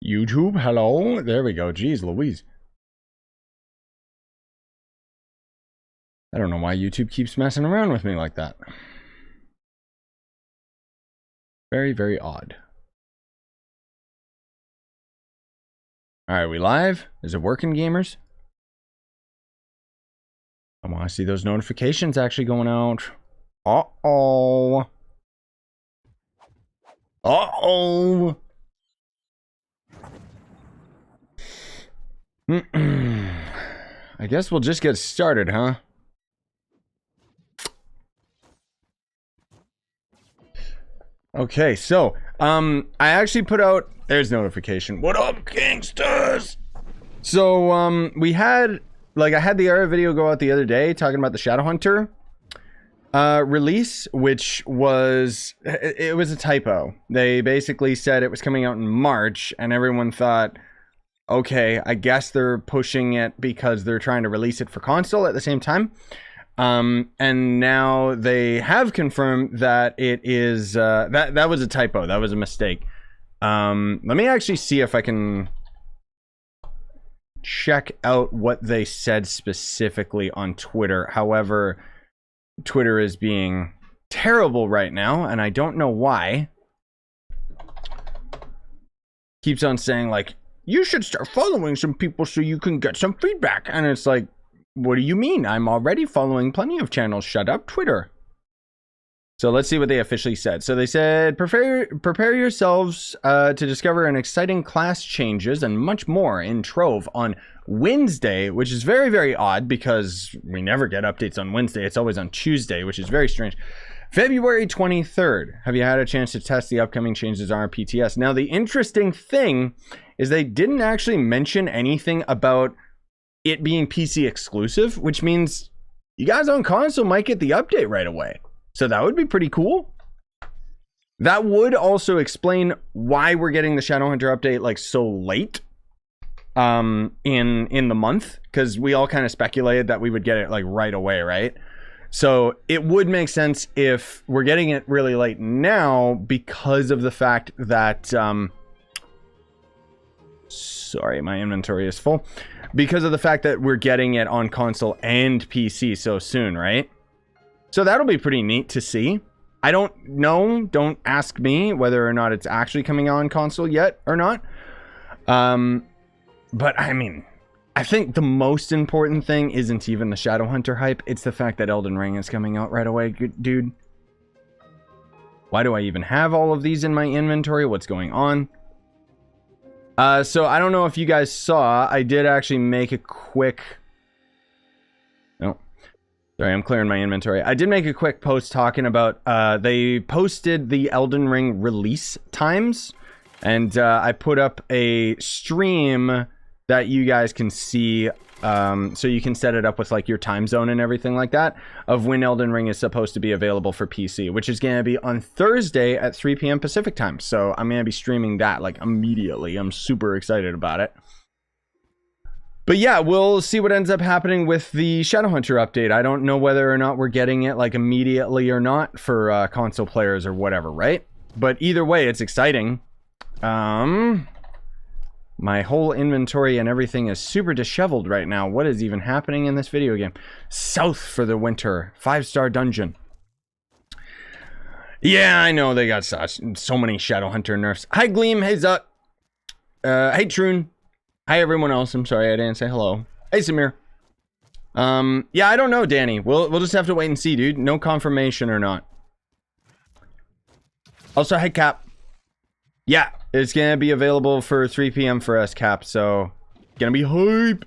YouTube, hello. There we go. Jeez Louise. I don't know why YouTube keeps messing around with me like that. Very, very odd. Alright, we live? Is it working, gamers? I want to see those notifications actually going out. Uh-oh. Uh-oh. I guess we'll just get started, huh? Okay, so, I actually put out, there's notification. What up, gangsters? So, we had, like, I had the Era video go out the other day talking about the Shadowhunter release, which was, it was a typo. They basically said it was coming out in March, and everyone thought, okay, I guess they're pushing it because they're trying to release it for console at the same time. And now they have confirmed that it is, that was a typo. That was a mistake. Let me actually see if I can check out what they said specifically on Twitter. However, Twitter is being terrible right now, and I don't know why. Keeps on saying, like, you should start following some people so you can get some feedback. And it's like, what do you mean? I'm already following plenty of channels. Shut up, Twitter. So let's see what they officially said. So they said, prepare yourselves to discover an exciting class changes and much more in Trove on Wednesday, which is very, very odd because we never get updates on Wednesday. It's always on Tuesday, which is very strange. February 23rd. Have you had a chance to test the upcoming changes on our PTS? Now, the interesting thing is they didn't actually mention anything about it being PC exclusive, which means you guys on console might get the update right away. So that would be pretty cool. That would also explain why we're getting the Shadowhunter update like so late in the month, because we all kind of speculated that we would get it like right away, right? So it would make sense if we're getting it really late now because of the fact that sorry, my inventory is full. Because of the fact that we're getting it on console and PC so soon, right? So that'll be pretty neat to see. I don't know, don't ask me whether or not it's actually coming out on console yet or not. But I mean, I think the most important thing isn't even the Shadowhunter hype. It's the fact that Elden Ring is coming out right away, dude. Why do I even have all of these in my inventory? What's going on? So I don't know if you guys saw, I did actually make a quick... Oh, sorry, I'm clearing my inventory. I did make a quick post talking about, they posted the Elden Ring release times, and I put up a stream that you guys can see, so you can set it up with like your time zone and everything like that, of when Elden Ring is supposed to be available for PC, which is going to be on Thursday at 3 p.m. Pacific time. So I'm going to be streaming that like immediately. I'm super excited about it. But yeah, we'll see what ends up happening with the Shadowhunter update. I don't know whether or not we're getting it like immediately or not for console players or whatever, right? But either way, it's exciting. My whole inventory and everything is super disheveled right now. What is even happening in this video game? South for the winter. 5-star dungeon. Yeah, I know they got so many Shadowhunter nerfs. Hi, Gleam. Hey, Zuck. Hey, Troon. Hi, everyone else. I'm sorry I didn't say hello. Hey, Samir. Yeah, I don't know, Danny. We'll just have to wait and see, dude. No confirmation or not. Also, hey, Cap. Yeah, it's gonna be available for 3 p.m. for us, Cap, so gonna be hype.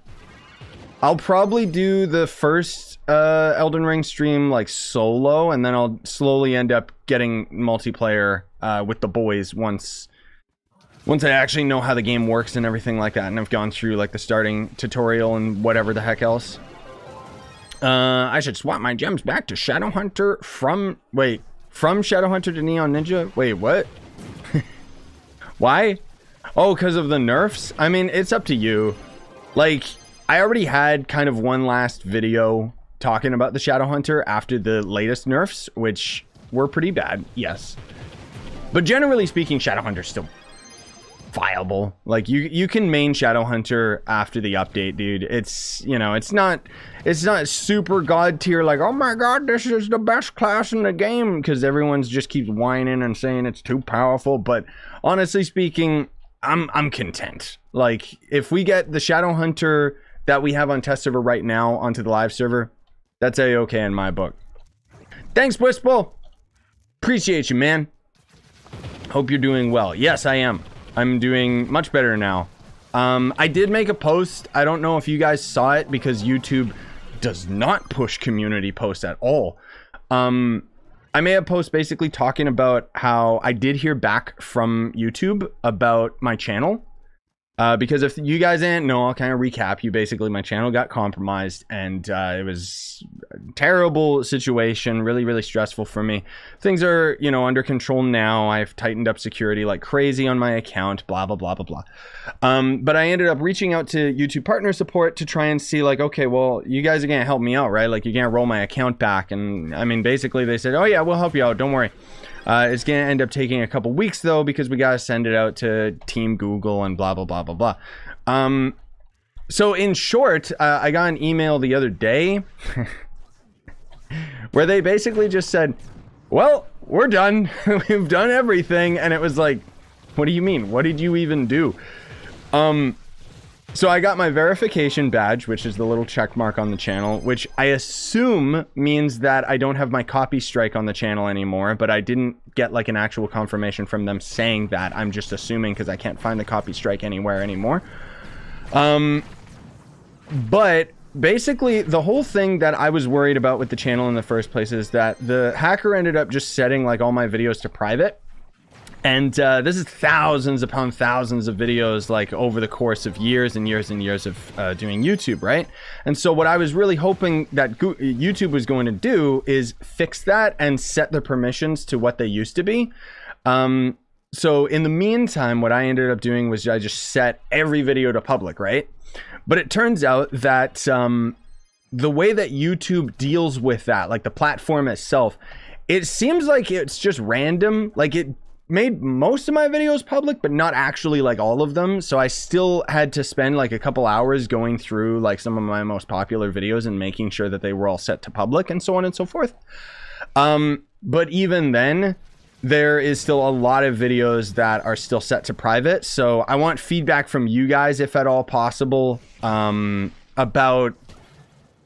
I'll probably do the first Elden Ring stream like solo, and then I'll slowly end up getting multiplayer with the boys once I actually know how the game works and everything like that, and I've gone through like the starting tutorial and whatever the heck else. I should swap my gems back to Shadowhunter from Shadowhunter to Neon Ninja. Wait, what? Why? Oh, because of the nerfs? I mean, it's up to you. Like, I already had kind of one last video talking about the Shadowhunter after the latest nerfs, which were pretty bad, yes. But generally speaking, Shadowhunter's still vile. viable. Like you can main Shadowhunter after the update, dude. It's, you know, it's not super god tier like, oh my god, this is the best class in the game, because everyone's just keeps whining and saying it's too powerful. But honestly speaking, I'm content. Like, if we get the Shadowhunter that we have on test server right now onto the live server, that's a-okay in my book. Thanks, Wistful. Appreciate you, man. Hope you're doing well. Yes, I am. I'm doing much better now. I did make a post. I don't know if you guys saw it, because YouTube does not push community posts at all. I made a post basically talking about how I did hear back from YouTube about my channel. Because if you guys didn't know, I'll kind of recap you. Basically, my channel got compromised, and it was a terrible situation, really, really stressful for me. Things are, you know, under control now. I've tightened up security like crazy on my account, blah, blah, blah, blah, blah. But I ended up reaching out to YouTube partner support to try and see, like, okay, well, you guys are going to help me out, right? Like, you're going to roll my account back. And I mean, basically, they said, oh, yeah, we'll help you out. Don't worry. It's going to end up taking a couple weeks, though, because we got to send it out to Team Google and blah, blah, blah, blah, blah. So in short, I got an email the other day where they basically just said, well, we're done. We've done everything. And it was like, what do you mean? What did you even do? So I got my verification badge, which is the little check mark on the channel, which I assume means that I don't have my copy strike on the channel anymore, but I didn't get like an actual confirmation from them saying that. I'm just assuming because I can't find the copy strike anywhere anymore. But basically the whole thing that I was worried about with the channel in the first place is that the hacker ended up just setting like all my videos to private. And this is thousands upon thousands of videos, like over the course of years and years and years of doing YouTube, right? And so what I was really hoping that YouTube was going to do is fix that and set the permissions to what they used to be. So in the meantime, what I ended up doing was I just set every video to public, right? But it turns out that the way that YouTube deals with that, like the platform itself, it seems like it's just random. Like it made most of my videos public, but not actually like all of them. So I still had to spend like a couple hours going through like some of my most popular videos and making sure that they were all set to public and so on and so forth. But even then, there is still a lot of videos that are still set to private. So I want feedback from you guys, if at all possible, about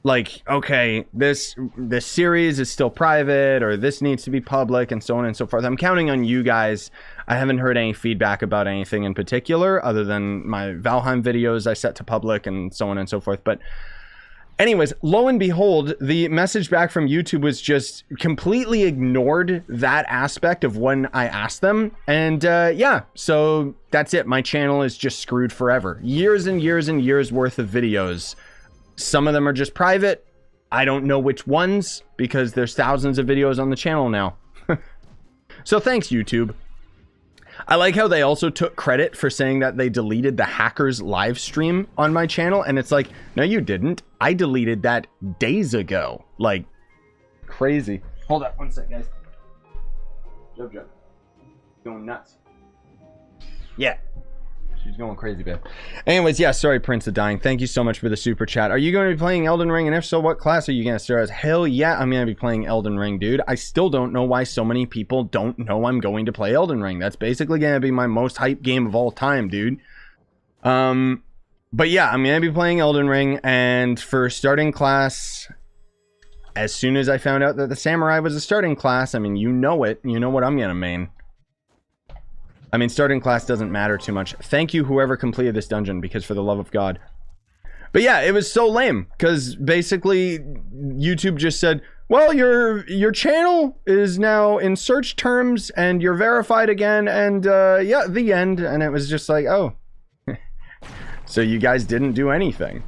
like, okay, this series is still private, or this needs to be public, and so on and so forth. I'm counting on you guys. I haven't heard any feedback about anything in particular other than my Valheim videos I set to public and so on and so forth. But anyways, lo and behold, the message back from YouTube was just completely ignored that aspect of when I asked them. And yeah, so that's it. My channel is just screwed forever. Years and years and years worth of videos. Some of them are just private. I don't know which ones, because there's thousands of videos on the channel now. So thanks, YouTube. I like how they also took credit for saying that they deleted the hackers live stream on my channel. And it's like, no, you didn't. I deleted that days ago. Like, crazy. Hold up one sec, guys. Jub. Going nuts. Yeah. She's going crazy, babe. Anyways, yeah, sorry, Prince of Dying. Thank you so much for the super chat. Are you going to be playing Elden Ring? And if so, what class are you going to start as? Hell yeah, I'm going to be playing Elden Ring, dude. I still don't know why so many people don't know I'm going to play Elden Ring. That's basically going to be my most hyped game of all time, dude. But yeah, I'm going to be playing Elden Ring. And for starting class, as soon as I found out that the Samurai was a starting class, I mean, you know it. You know what I'm going to main. I mean, starting class doesn't matter too much. Thank you, whoever completed this dungeon, because for the love of God. But yeah, it was so lame, because basically YouTube just said, well, your channel is now in search terms and you're verified again, and yeah, the end. And it was just like, oh, so you guys didn't do anything.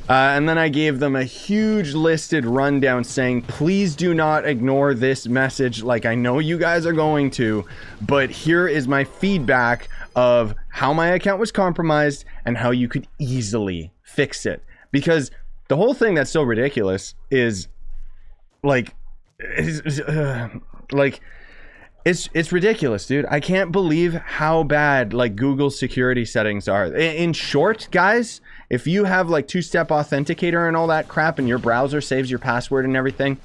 And then I gave them a huge listed rundown saying, please do not ignore this message like I know you guys are going to, but here is my feedback of how my account was compromised and how you could easily fix it. Because the whole thing that's so ridiculous is like It's ridiculous, dude. I can't believe how bad like Google's security settings are. In short, guys, if you have like two-step authenticator and all that crap and your browser saves your password and everything,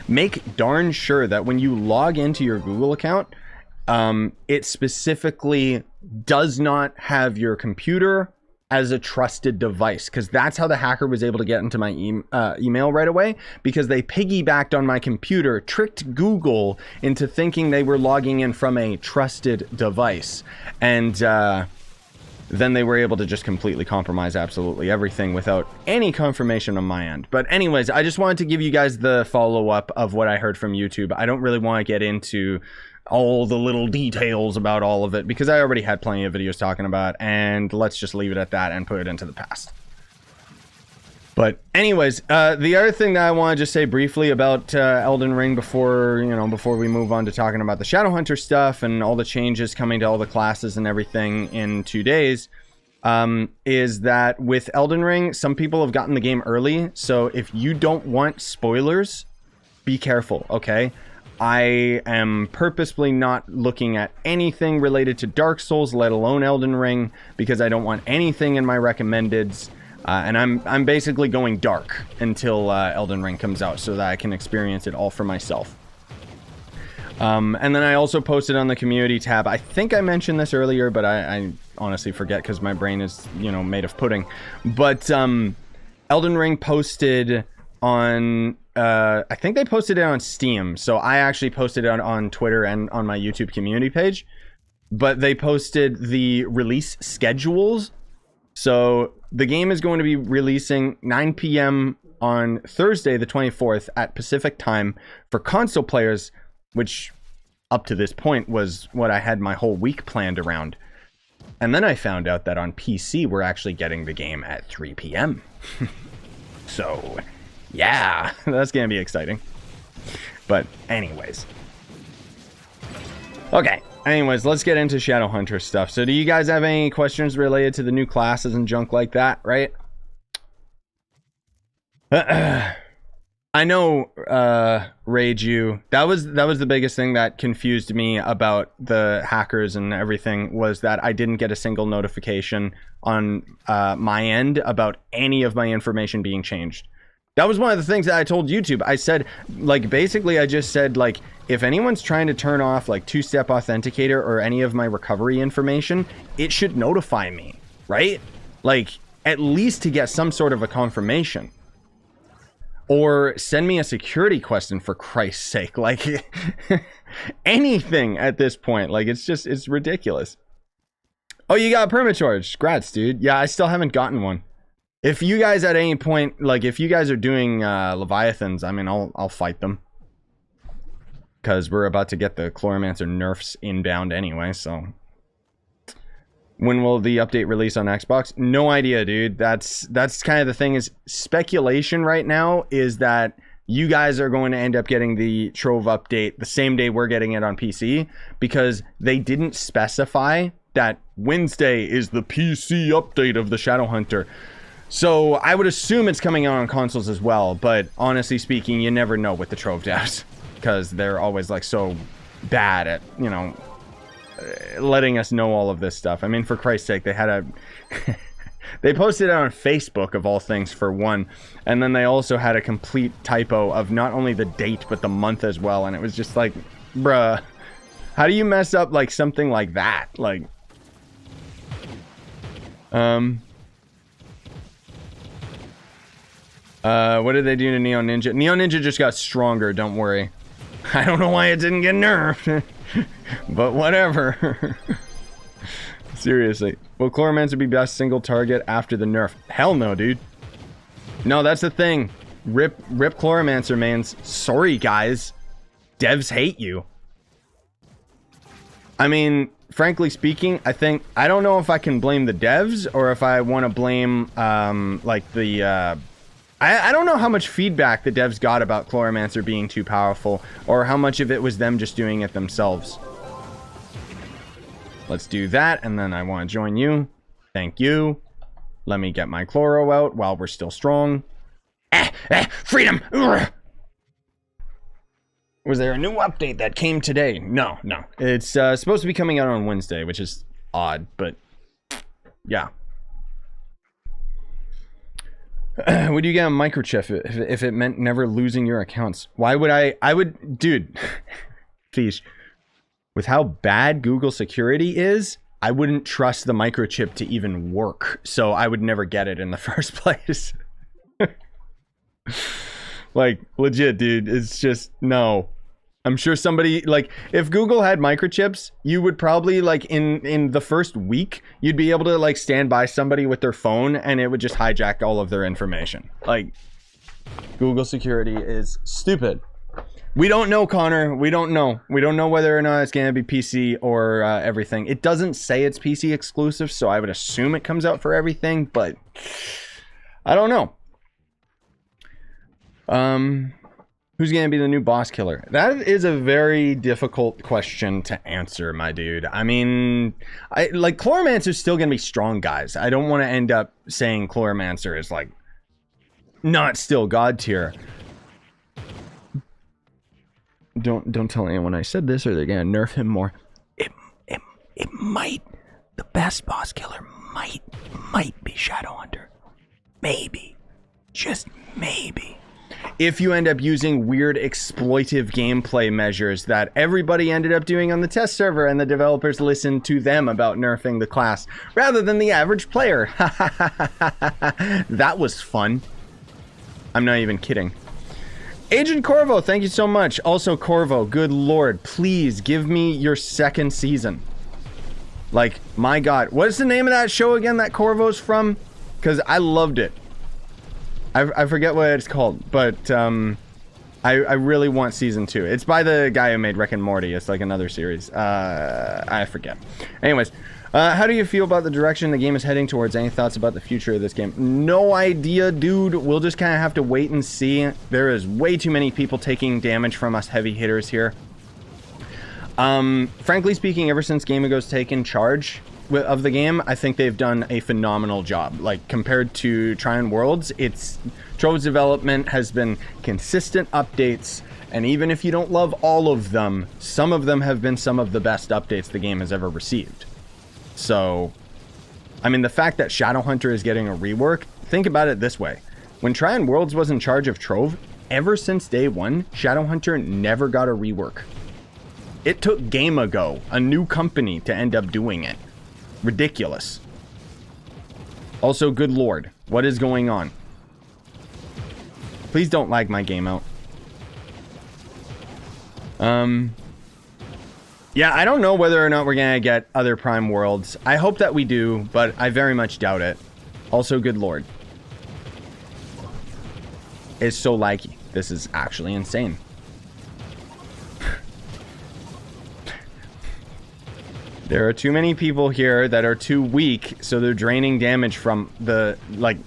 make darn sure that when you log into your Google account, it specifically does not have your computer as a trusted device, because that's how the hacker was able to get into my email right away, because they piggybacked on my computer, tricked Google into thinking they were logging in from a trusted device, and then they were able to just completely compromise absolutely everything without any confirmation on my end. But anyways, I just wanted to give you guys the follow-up of what I heard from YouTube. I don't really want to get into all the little details about all of it, because I already had plenty of videos talking about it, and let's just leave it at that and put it into the past. But anyways, the other thing that I want to just say briefly about Elden Ring before we move on to talking about the Shadowhunter stuff and all the changes coming to all the classes and everything in 2 days, is that with Elden Ring, some people have gotten the game early, so if you don't want spoilers, be careful, okay? I am purposefully not looking at anything related to Dark Souls, let alone Elden Ring, because I don't want anything in my recommendeds, and I'm basically going dark until Elden Ring comes out so that I can experience it all for myself. And then I also posted on the community tab, I think I mentioned this earlier, but I honestly forget because my brain is, made of pudding. But Elden Ring posted on... I think they posted it on Steam, so I actually posted it on Twitter and on my YouTube community page, but they posted the release schedules. So the game is going to be releasing 9 p.m. on Thursday the 24th at Pacific time for console players, which up to this point was what I had my whole week planned around. And then I found out that on PC we're actually getting the game at 3 p.m. So... yeah, that's gonna be exciting. But anyways. Okay, anyways, let's get into Shadowhunter stuff. So do you guys have any questions related to the new classes and junk like that, right? I know, Rage You, that was the biggest thing that confused me about the hackers and everything, was that I didn't get a single notification on my end about any of my information being changed. That was one of the things that I told YouTube. I said, like, basically I just said, like, if anyone's trying to turn off, like, two-step authenticator or any of my recovery information, it should notify me, right? Like, at least to get some sort of a confirmation. Or send me a security question, for Christ's sake. Like, anything at this point. Like, it's ridiculous. Oh, you got a permacharge. Congrats, dude. Yeah, I still haven't gotten one. If you guys at any point, like, if you guys are doing Leviathans, I mean, I'll fight them. Because we're about to get the Chloromancer nerfs inbound anyway, so... When will the update release on Xbox? No idea, dude. That's kind of the thing, is speculation right now is that you guys are going to end up getting the Trove update the same day we're getting it on PC, because they didn't specify that Wednesday is the PC update of the Shadowhunter. So I would assume it's coming out on consoles as well, but honestly speaking, you never know with the Trove devs, because they're always like so bad at, you know, letting us know all of this stuff. I mean, for Christ's sake, they had a they posted it on Facebook of all things, for one, and then they also had a complete typo of not only the date but the month as well, and it was just like, bruh, how do you mess up like something like that? Like, what did they do to Neo Ninja? Neo Ninja just got stronger, don't worry. I don't know why it didn't get nerfed. But whatever. Seriously. Will Chloromancer be best single target after the nerf? Hell no, dude. No, that's the thing. Rip Chloromancer, mans. Sorry, guys. Devs hate you. I mean, frankly speaking, I don't know if I can blame the devs or if I want to blame, like the, I don't know how much feedback the devs got about Chloromancer being too powerful, or how much of it was them just doing it themselves. Let's do that, and then I want to join you. Thank you. Let me get my Chloro out while we're still strong. Freedom! Urgh. Was there a new update that came today? No. It's supposed to be coming out on Wednesday, which is odd, but yeah. Would you get a microchip if it meant never losing your accounts? Why would I would, dude, please. With how bad Google security is, I wouldn't trust the microchip to even work. So I would never get it in the first place. Like, legit, dude. It's just, no. I'm sure somebody, like, if Google had microchips, you would probably, like, in the first week, you'd be able to, like, stand by somebody with their phone and it would just hijack all of their information. Like, Google security is stupid. We don't know, Connor. We don't know. We don't know whether or not it's going to be PC or everything. It doesn't say it's PC exclusive, so I would assume it comes out for everything, but I don't know. Who's gonna be the new boss killer? That is a very difficult question to answer, my dude. I mean, like, Chloromancer's still gonna be strong, guys. I don't want to end up saying Chloromancer is, like, not still god tier. Don't tell anyone I said this, or they're gonna nerf him more. It might, the best boss killer might be Shadowhunter. Maybe, just maybe. If you end up using weird exploitive gameplay measures that everybody ended up doing on the test server and the developers listened to them about nerfing the class rather than the average player. That was fun. I'm not even kidding. Agent Corvo, thank you so much. Also, Corvo, good lord, please give me your second season. Like, my god. What's the name of that show again that Corvo's from? Because I loved it. I forget what it's called, but I really want season 2. It's by the guy who made Rick and Morty. It's like another series. I forget. Anyways, how do you feel about the direction the game is heading towards? Any thoughts about the future of this game? No idea, dude. We'll just kind of have to wait and see. There is way too many people taking damage from us heavy hitters here. Frankly speaking, ever since Gamigo's taken charge of the game, I think they've done a phenomenal job. Like, compared to Trine Worlds, Trove's development has been consistent updates, and even if you don't love all of them, some of them have been some of the best updates the game has ever received. So, I mean, the fact that Shadowhunter is getting a rework, think about it this way. When Trine Worlds was in charge of Trove, ever since day one, Shadowhunter never got a rework. It took Gamigo, a new company, to end up doing it. Ridiculous. Also, good lord, what is going on? Please don't lag my game out. Yeah, I don't know whether or not we're gonna get other Prime Worlds. I hope that we do, but I very much doubt it. Also, good lord. It's so laggy. This is actually insane. There are too many people here that are too weak, so they're draining damage from the, like...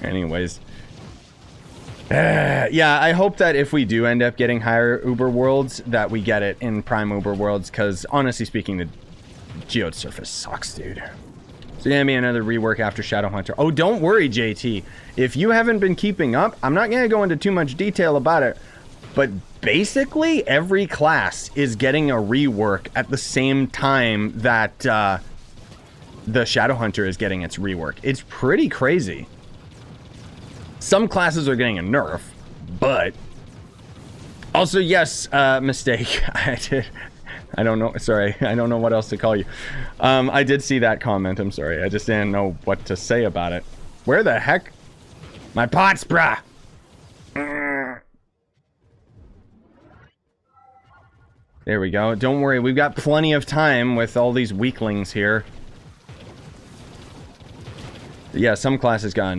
Anyways. Yeah, I hope that if we do end up getting higher Uber Worlds, that we get it in Prime Uber Worlds, because honestly speaking, the Geode Surface sucks, dude. So gonna be another rework after Shadowhunter. Oh, don't worry, JT. If you haven't been keeping up, I'm not gonna go into too much detail about it, but basically every class is getting a rework at the same time that the Shadowhunter is getting its rework. It's pretty crazy. Some classes are getting a nerf, but also, yes, mistake. I don't know. Sorry, I don't know what else to call you. I did see that comment. I'm sorry. I just didn't know what to say about it. Where the heck? My pots, bruh. There we go. Don't worry. We've got plenty of time with all these weaklings here. Yeah, some classes got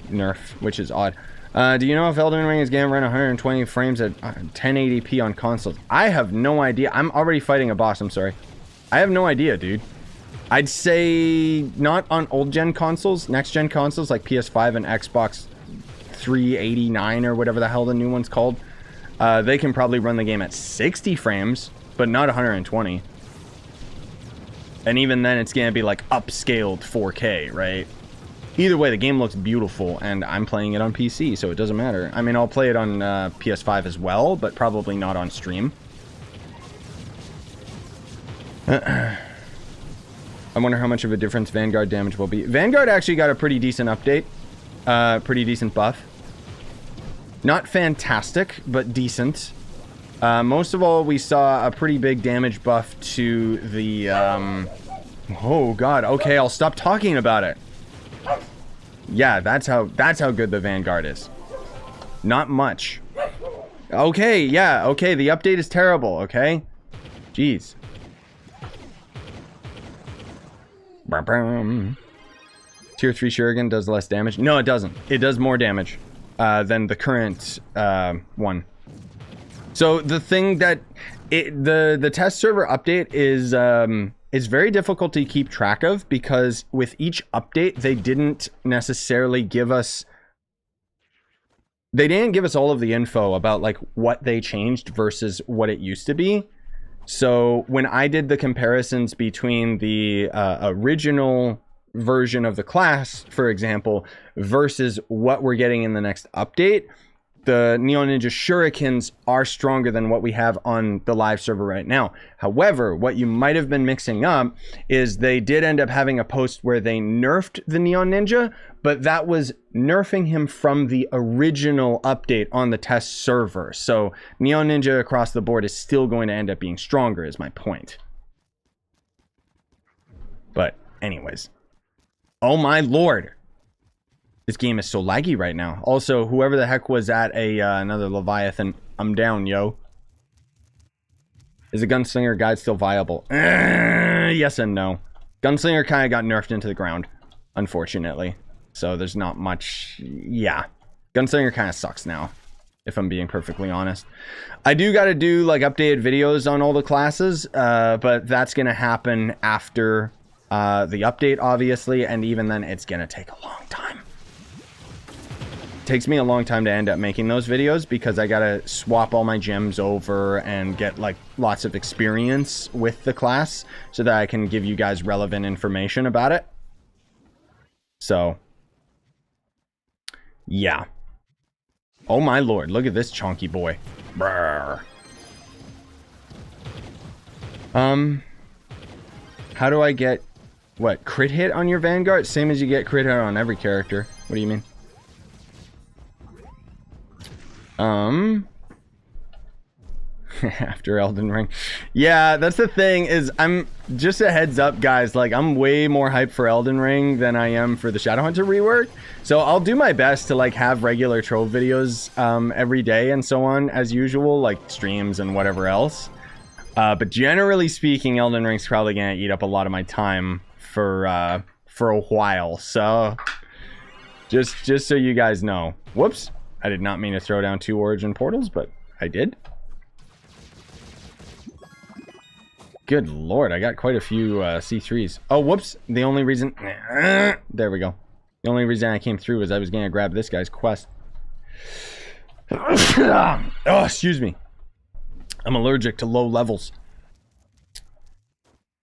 nerf, which is odd. Do you know if Elden Ring is going to run 120 frames at 1080p on consoles? I have no idea. I'm already fighting a boss. I'm sorry. I have no idea, dude. I'd say not on old-gen consoles. Next-gen consoles like PS5 and Xbox 389 or whatever the hell the new one's called. They can probably run the game at 60 frames, but not 120. And even then, it's going to be like upscaled 4K, right? Either way, the game looks beautiful, and I'm playing it on PC, so it doesn't matter. I mean, I'll play it on PS5 as well, but probably not on stream. I wonder how much of a difference Vanguard damage will be. Vanguard actually got a pretty decent update. Pretty decent buff. Not fantastic, but decent. Most of all, we saw a pretty big damage buff to the... oh, God. Okay, I'll stop talking about it. Yeah, that's how good the Vanguard is. Not much. Okay, yeah, okay, the update is terrible, okay? Jeez. Tier 3 Shuriken does less damage. No, it doesn't. It does more damage than the current one. So the thing that... the test server update is very difficult to keep track of, because with each update, they didn't necessarily give us... They didn't give us all of the info about, like, what they changed versus what it used to be. So when I did the comparisons between the original version of the class, for example, versus what we're getting in the next update, the Neon Ninja Shurikens are stronger than what we have on the live server right now. However, what you might have been mixing up is they did end up having a post where they nerfed the Neon Ninja, but that was nerfing him from the original update on the test server. So Neon Ninja across the board is still going to end up being stronger, is my point. But anyways. Oh my lord. This game is so laggy right now. Also, whoever the heck was at another Leviathan, I'm down, yo. Is the Gunslinger guide still viable? Yes and no. Gunslinger kind of got nerfed into the ground, unfortunately. So there's not much... Yeah. Gunslinger kind of sucks now, if I'm being perfectly honest. I do got to do, like, updated videos on all the classes, but that's going to happen after the update, obviously, and even then, it's going to take a long time. Takes me a long time to end up making those videos because I gotta swap all my gems over and get like lots of experience with the class so that I can give you guys relevant information about it. So yeah. Oh my lord, look at this chunky boy. Brrr. How do I get what, crit hit on your Vanguard? Same as you get crit hit on every character. What do you mean? After Elden Ring. Yeah, that's the thing, is I'm just a heads up, guys, like I'm way more hyped for Elden Ring than I am for the Shadowhunter rework. So I'll do my best to like have regular Trove videos every day and so on as usual, like streams and whatever else. But generally speaking, Elden Ring's probably gonna eat up a lot of my time for a while. So just so you guys know. Whoops. I did not mean to throw down 2 origin portals, but I did. Good lord, I got quite a few C3s. Oh, whoops. The only reason... There we go. The only reason I came through was I was going to grab this guy's quest. Oh, excuse me. I'm allergic to low levels.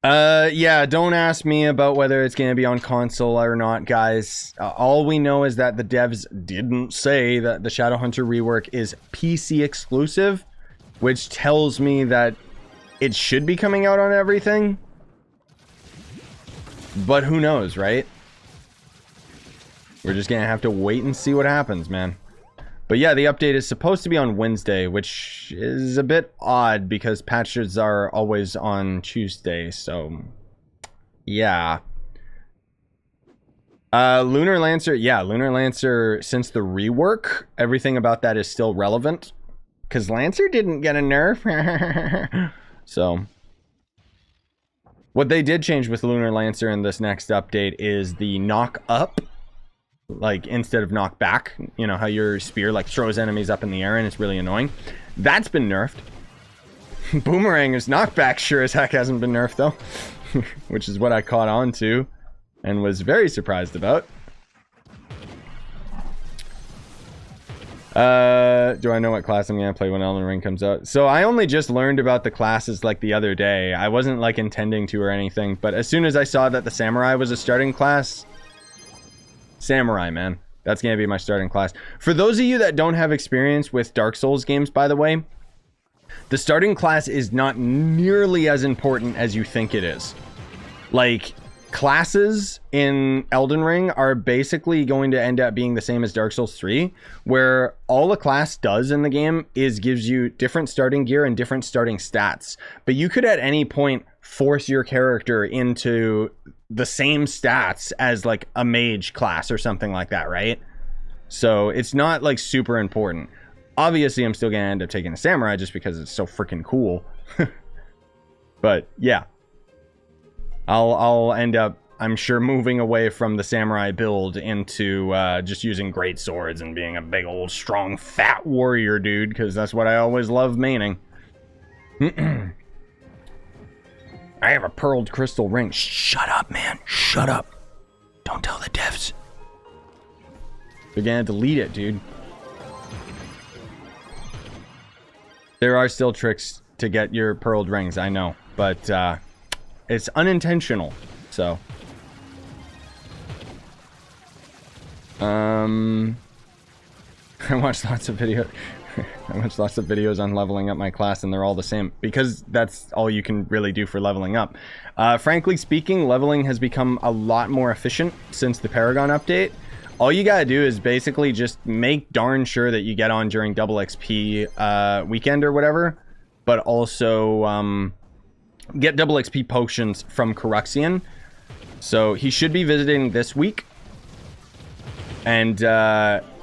Yeah, don't ask me about whether it's going to be on console or not, guys. All we know is that the devs didn't say that the Shadowhunter rework is PC exclusive, which tells me that it should be coming out on everything. But who knows, right? We're just going to have to wait and see what happens, man. But yeah, the update is supposed to be on Wednesday, which is a bit odd because patches are always on Tuesday, so yeah. Lunar Lancer, yeah, Lunar Lancer, since the rework, everything about that is still relevant. Because Lancer didn't get a nerf. So, what they did change with Lunar Lancer in this next update is the knock up. Like, instead of knock back, you know, how your spear, like, throws enemies up in the air and it's really annoying. That's been nerfed. Boomerang's knockback sure as heck hasn't been nerfed, though. Which is what I caught on to and was very surprised about. Do I know what class I'm going to play when Elden Ring comes out? So I only just learned about the classes like the other day. I wasn't like intending to or anything, but as soon as I saw that the Samurai was a starting class... Samurai, man. That's going to be my starting class. For those of you that don't have experience with Dark Souls games, by the way, the starting class is not nearly as important as you think it is. Like, classes in Elden Ring are basically going to end up being the same as Dark Souls 3, where all a class does in the game is gives you different starting gear and different starting stats. But you could at any point force your character into the same stats as like a mage class or something like that, right? So it's not like super important. Obviously, I'm still gonna end up taking a samurai just because it's so freaking cool. But yeah, I'll end up, I'm sure, moving away from the samurai build into just using great swords and being a big old strong fat warrior dude, because that's what I always love maining. I have a pearled crystal ring. Shut up, man. Shut up. Don't tell the devs. They're gonna delete it, dude. There are still tricks to get your pearled rings, I know, but it's unintentional, so. I watched lots of videos. I watched lots of videos on leveling up my class, and they're all the same because that's all you can really do for leveling up. Frankly speaking, leveling has become a lot more efficient since the Paragon update. All you gotta do is basically just make darn sure that you get on during double XP weekend or whatever, but also get double XP potions from Caruxian. So he should be visiting this week. And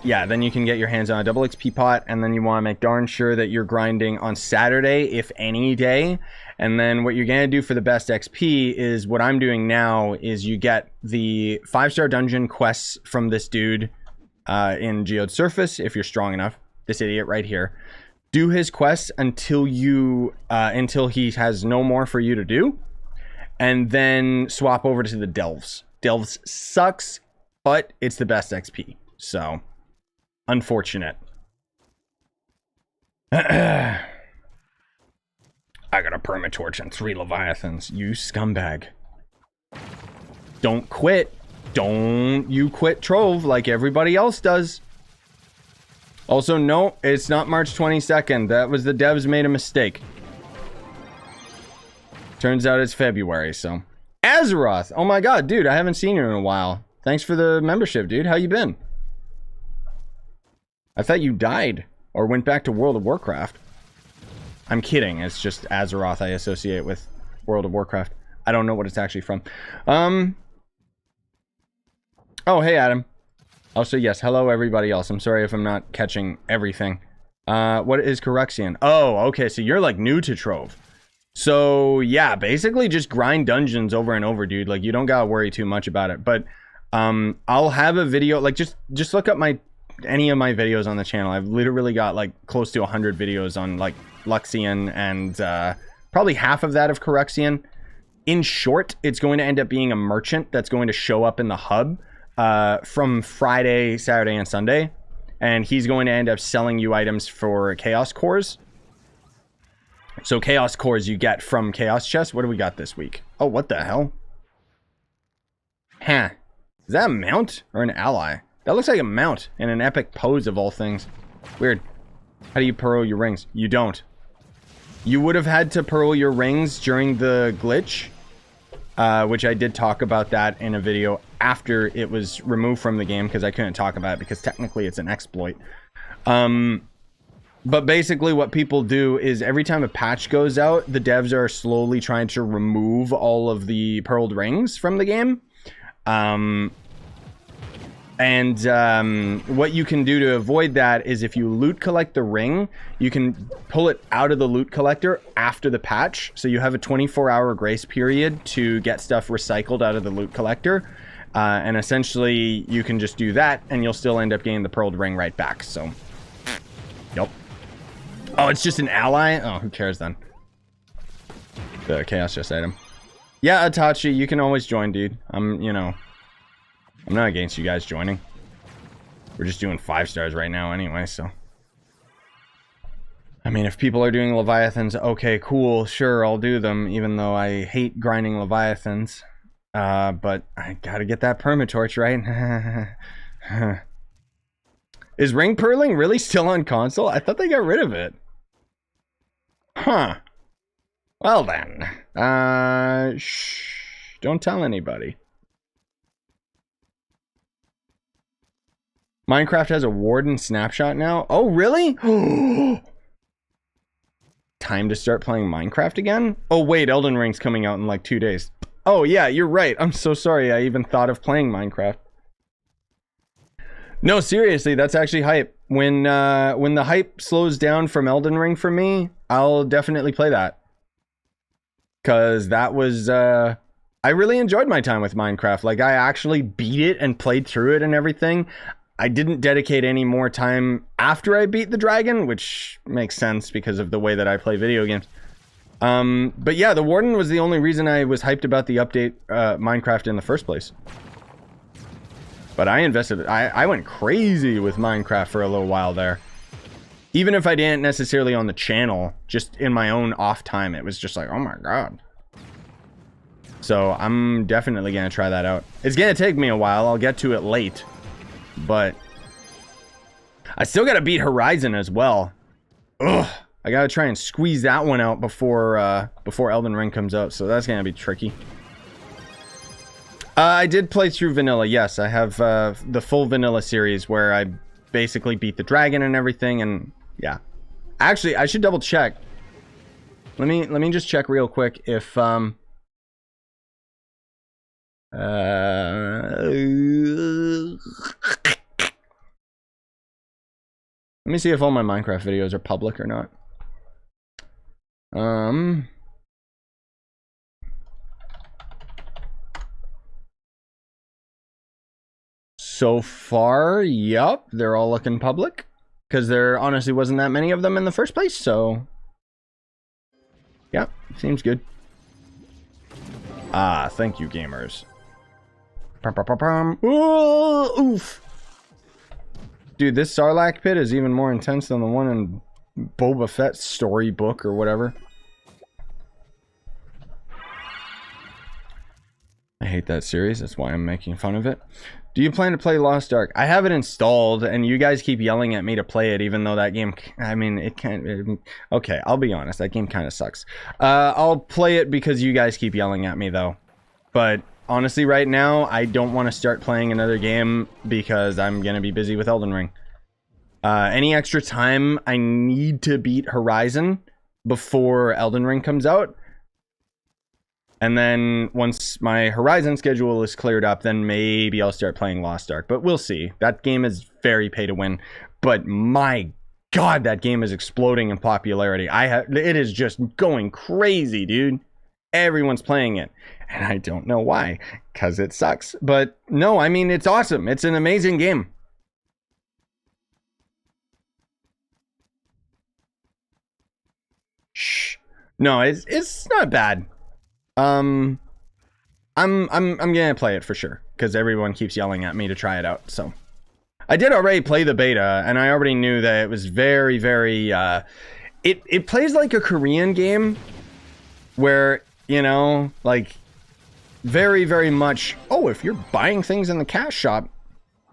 yeah, then you can get your hands on a double XP pot, and then you want to make darn sure that you're grinding on Saturday, if any day. And then what you're going to do for the best XP is what I'm doing now is you get the 5-star dungeon quests from this dude in Geode Surface, if you're strong enough. This idiot right here. Do his quests until you until he has no more for you to do, and then swap over to the Delves. Delves sucks, but it's the best XP. So, unfortunate. I got a permatorch and 3 leviathans. You scumbag. Don't quit. Don't you quit Trove like everybody else does. Also, no, it's not March 22nd. That was the devs made a mistake. Turns out it's February, so. Azeroth! Oh my god, dude, I haven't seen you in a while. Thanks for the membership, dude. How you been? I thought you died or went back to World of Warcraft. I'm kidding. It's just Azeroth I associate with World of Warcraft. I don't know what it's actually from. Oh, hey, Adam. Also, yes, hello, everybody else. I'm sorry if I'm not catching everything. What is Caruxian? Oh, okay, so you're, like, new to Trove. So, yeah, basically just grind dungeons over and over, dude. Like, you don't gotta worry too much about it. But, I'll have a video, like, just look up any of my videos on the channel. I've literally got, like, close to 100 videos on, like, Luxian and probably half of that of Caruxian. In short, it's going to end up being a merchant that's going to show up in the hub from Friday, Saturday, and Sunday, and he's going to end up selling you items for Chaos Cores. So Chaos Cores you get from Chaos Chest. What do we got this week? Oh, what the hell? Huh. Is that a mount or an ally? That looks like a mount in an epic pose of all things. Weird. How do you pearl your rings? You don't. You would have had to pearl your rings during the glitch, which I did talk about that in a video after it was removed from the game because I couldn't talk about it because technically it's an exploit. But basically what people do is every time a patch goes out, the devs are slowly trying to remove all of the pearled rings from the game. What you can do to avoid that is if you loot collect the ring, you can pull it out of the loot collector after the patch. So you have a 24-hour grace period to get stuff recycled out of the loot collector. And essentially, you can just do that, and you'll still end up getting the pearled ring right back. So, yep. Oh, it's just an ally? Oh, who cares then? The Chaos Chest item. Yeah, Atachi, you can always join, dude. You know, I'm not against you guys joining. We're just doing 5 stars right now anyway, so. I mean, if people are doing Leviathans, okay, cool, sure, I'll do them, even though I hate grinding Leviathans. But I gotta get that permatorch right. Is ring purling really still on console? I thought they got rid of it. Huh. Well then. Shh. Don't tell anybody. Minecraft has a warden snapshot now? Oh, really? Time to start playing Minecraft again? Oh, wait, Elden Ring's coming out in like 2 days. Oh, yeah, you're right. I'm so sorry I even thought of playing Minecraft. No, seriously, that's actually hype. When the hype slows down from Elden Ring for me, I'll definitely play that. Because that was, I really enjoyed my time with Minecraft. Like, I actually beat it and played through it and everything. I didn't dedicate any more time after I beat the dragon, which makes sense because of the way that I play video games. But yeah, the Warden was the only reason I was hyped about the update, Minecraft in the first place. But I invested, I went crazy with Minecraft for a little while there. Even if I didn't necessarily on the channel, just in my own off time, it was just like, oh my god. So I'm definitely gonna try that out. It's gonna take me a while, I'll get to it late. But I still gotta beat Horizon as well. Ugh, I gotta try and squeeze that one out before before Elden Ring comes out, so that's gonna be tricky. I did play through vanilla. Yes, I have the full vanilla series where I basically beat the dragon and everything, and yeah. Actually, I should double check. Let me just check real quick if let me see if all my Minecraft videos are public or not. So far, yep, they're all looking public. Because there honestly wasn't that many of them in the first place, so... Yep, seems good. Ah, thank you, gamers. Ooh, oof. Dude, this Sarlacc pit is even more intense than the one in Boba Fett's storybook or whatever. I hate that series, that's why I'm making fun of it. Do you plan to play Lost Ark? I have it installed, and you guys keep yelling at me to play it, even though that game... I mean, it can't... Okay, I'll be honest, that game kind of sucks. I'll play it because you guys keep yelling at me, though. But honestly, right now, I don't want to start playing another game because I'm going to be busy with Elden Ring. Any extra time, I need to beat Horizon before Elden Ring comes out. And then once my Horizon schedule is cleared up, then maybe I'll start playing Lost Ark. But we'll see. That game is very pay to win. But my god, that game is exploding in popularity. It is just going crazy, dude. Everyone's playing it. And I don't know why. Because it sucks. But no, I mean, it's awesome. It's an amazing game. Shh. No, it's not bad. I'm gonna play it for sure because everyone keeps yelling at me to try it out. So I did already play the beta, and I already knew that it was very, very. It plays like a Korean game, where you know, like, very, very much. Oh, if you're buying things in the cash shop,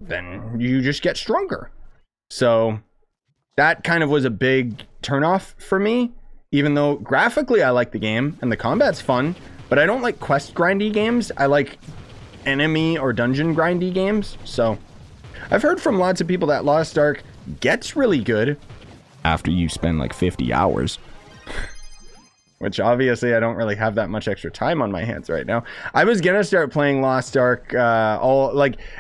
then you just get stronger. So that kind of was a big turnoff for me. Even though graphically I like the game and the combat's fun, but I don't like quest grindy games. I like enemy or dungeon grindy games. So I've heard from lots of people that Lost Ark gets really good after you spend like 50 hours. Which obviously I don't really have that much extra time on my hands right now. I was gonna start playing Lost Ark,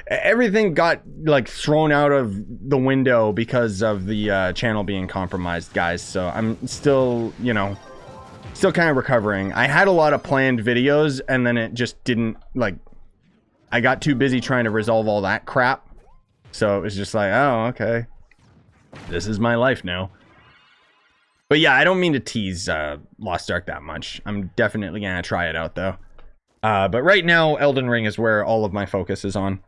everything got like thrown out of the window because of the channel being compromised, guys. So I'm still, you know, still kind of recovering. I had a lot of planned videos and then it just didn't, like, I got too busy trying to resolve all that crap. So it was just like, oh, okay. This is my life now. But yeah, I don't mean to tease Lost Ark that much. I'm definitely gonna try it out though. But right now, Elden Ring is where all of my focus is on.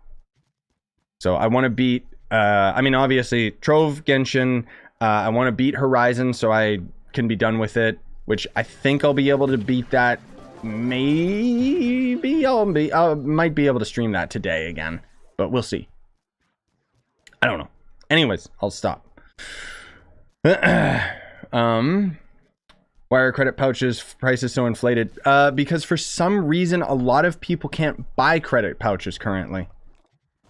So I want to beat, I mean, obviously, Trove, Genshin. I want to beat Horizon so I can be done with it, which I think I'll be able to beat that maybe I might be able to stream that today again, but we'll see. I don't know. Anyways, I'll stop. Why are credit pouches prices so inflated? Because for some reason a lot of people can't buy credit pouches currently.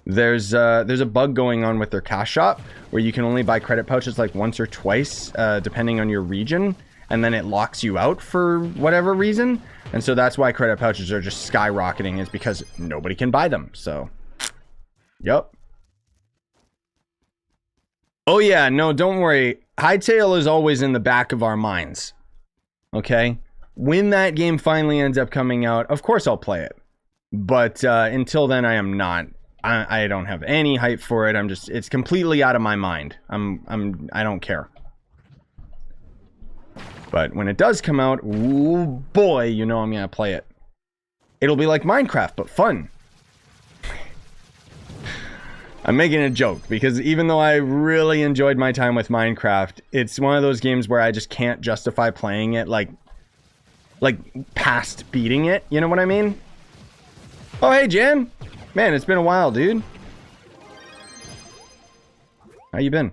There's a bug going on with their cash shop where you can only buy credit pouches like once or twice, depending on your region, and then it locks you out for whatever reason. And so that's why credit pouches are just skyrocketing, is because nobody can buy them. So, yep. Oh yeah, no, don't worry. Hytale is always in the back of our minds. Okay? When that game finally ends up coming out, of course I'll play it. But until then, I am not. I don't have any hype for it. It's completely out of my mind. I don't care. But when it does come out, ooh boy, you know I'm gonna play it. It'll be like Minecraft, but fun. I'm making a joke because even though I really enjoyed my time with Minecraft, it's one of those games where I just can't justify playing it like past beating it. You know what I mean? Oh, hey, Jan. Man, it's been a while, dude. How you been?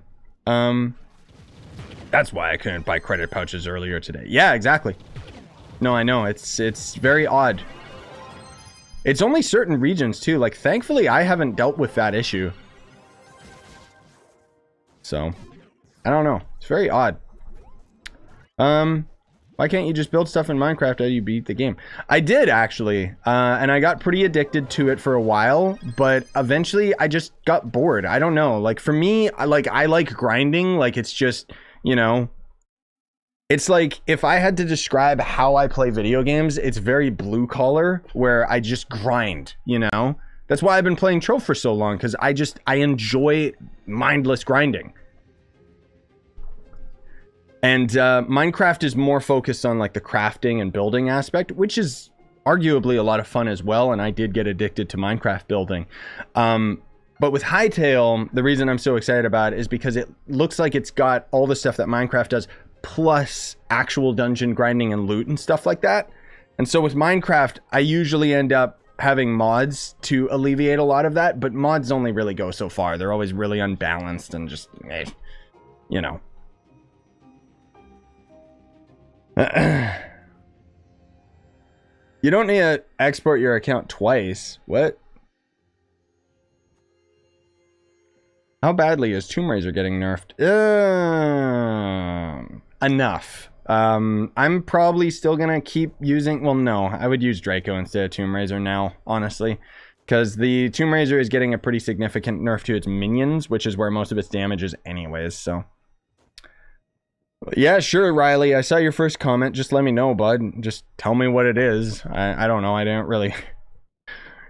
That's why I couldn't buy credit pouches earlier today. Yeah, exactly. No, I know. It's very odd. It's only certain regions, too. Like, thankfully, I haven't dealt with that issue. So, I don't know. It's very odd. Why can't you just build stuff in Minecraft after you beat the game? I did, actually. And I got pretty addicted to it for a while. But eventually, I just got bored. I don't know. Like, for me, I like grinding. Like, it's just, you know... It's like, if I had to describe how I play video games, it's very blue-collar, where I just grind, you know? That's why I've been playing Trove for so long, because I enjoy mindless grinding. And Minecraft is more focused on like the crafting and building aspect, which is arguably a lot of fun as well, and I did get addicted to Minecraft building. But with Hytale, the reason I'm so excited about it is because it looks like it's got all the stuff that Minecraft does, plus actual dungeon grinding and loot and stuff like that. And so with Minecraft, I usually end up having mods to alleviate a lot of that, but mods only really go so far. They're always really unbalanced and just, you know. You don't need to export your account twice. What? How badly is Tomb Raider getting nerfed? Enough. I'm probably still gonna keep using... Well, no. I would use Draco instead of Tomb Raider now, honestly. Because the Tomb Raider is getting a pretty significant nerf to its minions, which is where most of its damage is anyways, so... Yeah, sure, Riley. I saw your first comment. Just let me know, bud. Just tell me what it is. I don't know. I didn't really...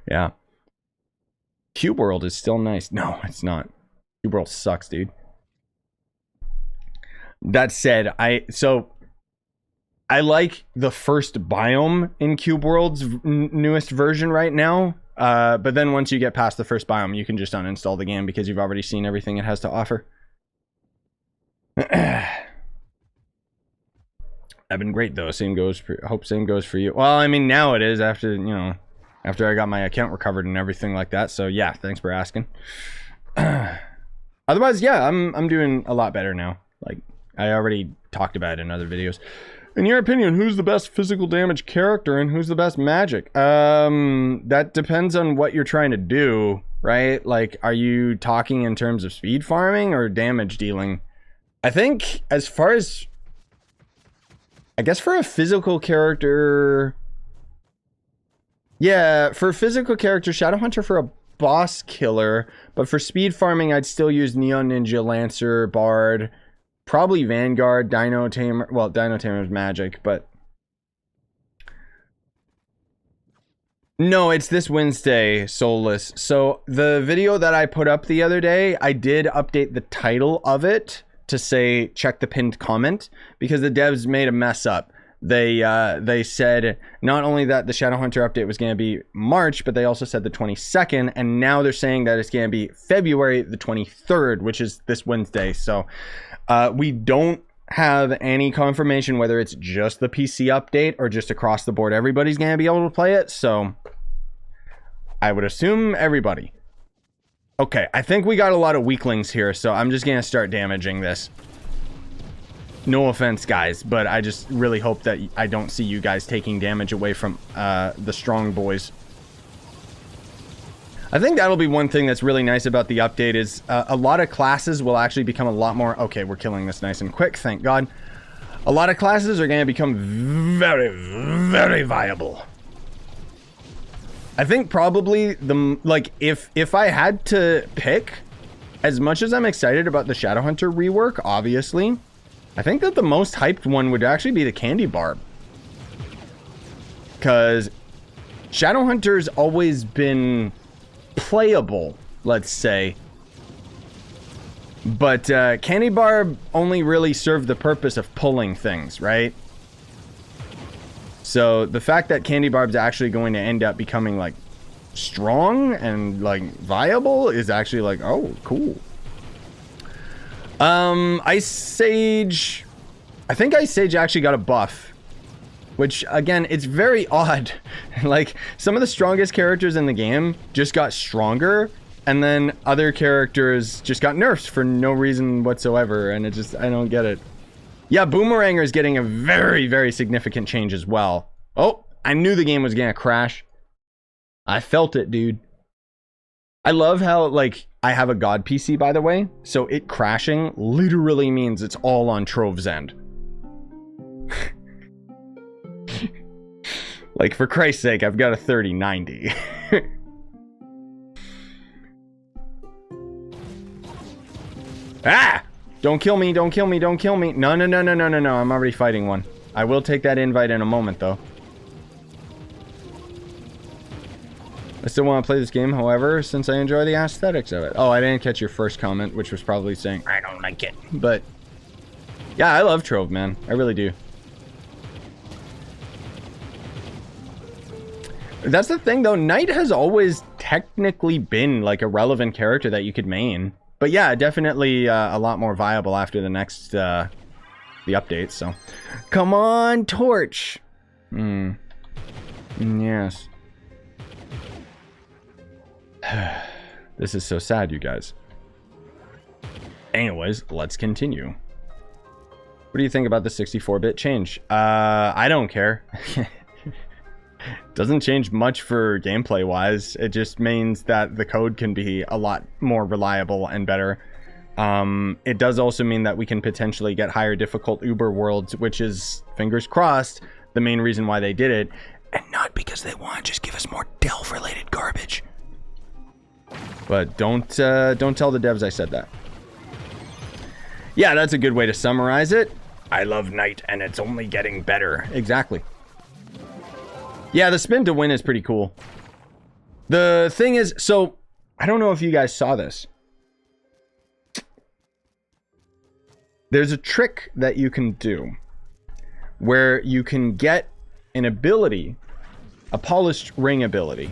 Yeah. Cube World is still nice. No, it's not. Cube World sucks, dude. That said, I like the first biome in Cube World's newest version right now. But then once you get past the first biome, you can just uninstall the game because you've already seen everything it has to offer. I've been great though. Hope same goes for you. Well, I mean, now it is after, you know, after I got my account recovered and everything like that. So yeah, thanks for asking. Otherwise, yeah, I'm doing a lot better now. Like, I already talked about it in other videos. In your opinion, who's the best physical damage character and who's the best magic? That depends on what you're trying to do, right? Like, are you talking in terms of speed farming or damage dealing? I think as far as... I guess for a physical character... Yeah, for a physical character, Shadowhunter for a boss killer. But for speed farming, I'd still use Neon Ninja, Lancer, Bard... Probably Vanguard, Dino Tamer. Well, Dino Tamer is magic, but... No, it's this Wednesday, Soulless. So, the video that I put up the other day, I did update the title of it to say, check the pinned comment, because the devs made a mess up. They said not only that the Shadowhunter update was going to be March, but they also said the 22nd, and now they're saying that it's going to be February the 23rd, which is this Wednesday. So... we don't have any confirmation whether it's just the PC update or just across the board everybody's gonna be able to play it, so I would assume everybody. Okay, I think we got a lot of weaklings here, so I'm just gonna start damaging this. No offense, guys, but I just really hope that I don't see you guys taking damage away from the strong boys. I think that'll be one thing that's really nice about the update is a lot of classes will actually become a lot more... Okay, we're killing this nice and quick, thank God. A lot of classes are going to become very, very viable. I think probably the... Like, if I had to pick, as much as I'm excited about the Shadowhunter rework, obviously, I think that the most hyped one would actually be the Candy Barb. Because Shadowhunter's always been... playable, let's say, but Candy Barb only really served the purpose of pulling things, right? So the fact that Candy Barb's actually going to end up becoming like strong and like viable is actually like, oh, cool. Ice Sage, I think Ice Sage actually got a buff, which, again, it's very odd. Like, some of the strongest characters in the game just got stronger, and then other characters just got nerfed for no reason whatsoever, and it just, I don't get it. Yeah, Boomeranger is getting a very, very significant change as well. Oh, I knew the game was gonna crash. I felt it, dude. I love how, like, I have a God PC, by the way, so it crashing literally means it's all on Trove's end. Like, for Christ's sake, I've got a 3090. Ah! Don't kill me, don't kill me, don't kill me. No, no, no, no, no, no, no. I'm already fighting one. I will take that invite in a moment, though. I still want to play this game, however, since I enjoy the aesthetics of it. Oh, I didn't catch your first comment, which was probably saying, I don't like it. But, yeah, I love Trove, man. I really do. That's the thing, though. Knight has always technically been, like, a relevant character that you could main. But, yeah, definitely a lot more viable after the next, the update, so. Come on, Torch! Yes. This is so sad, you guys. Anyways, let's continue. What do you think about the 64-bit change? I don't care. Doesn't change much for gameplay wise. It just means that the code can be a lot more reliable and better. It does also mean that we can potentially get higher difficult Uber worlds, which is, fingers crossed, the main reason why they did it, and not because they want to just give us more Delve related garbage. But don't tell the devs I said that. Yeah, that's a good way to summarize it. I love Knight and it's only getting better. Exactly. Yeah, the spin to win is pretty cool. The thing is, so, I don't know if you guys saw this. There's a trick that you can do where you can get an ability, a polished ring ability,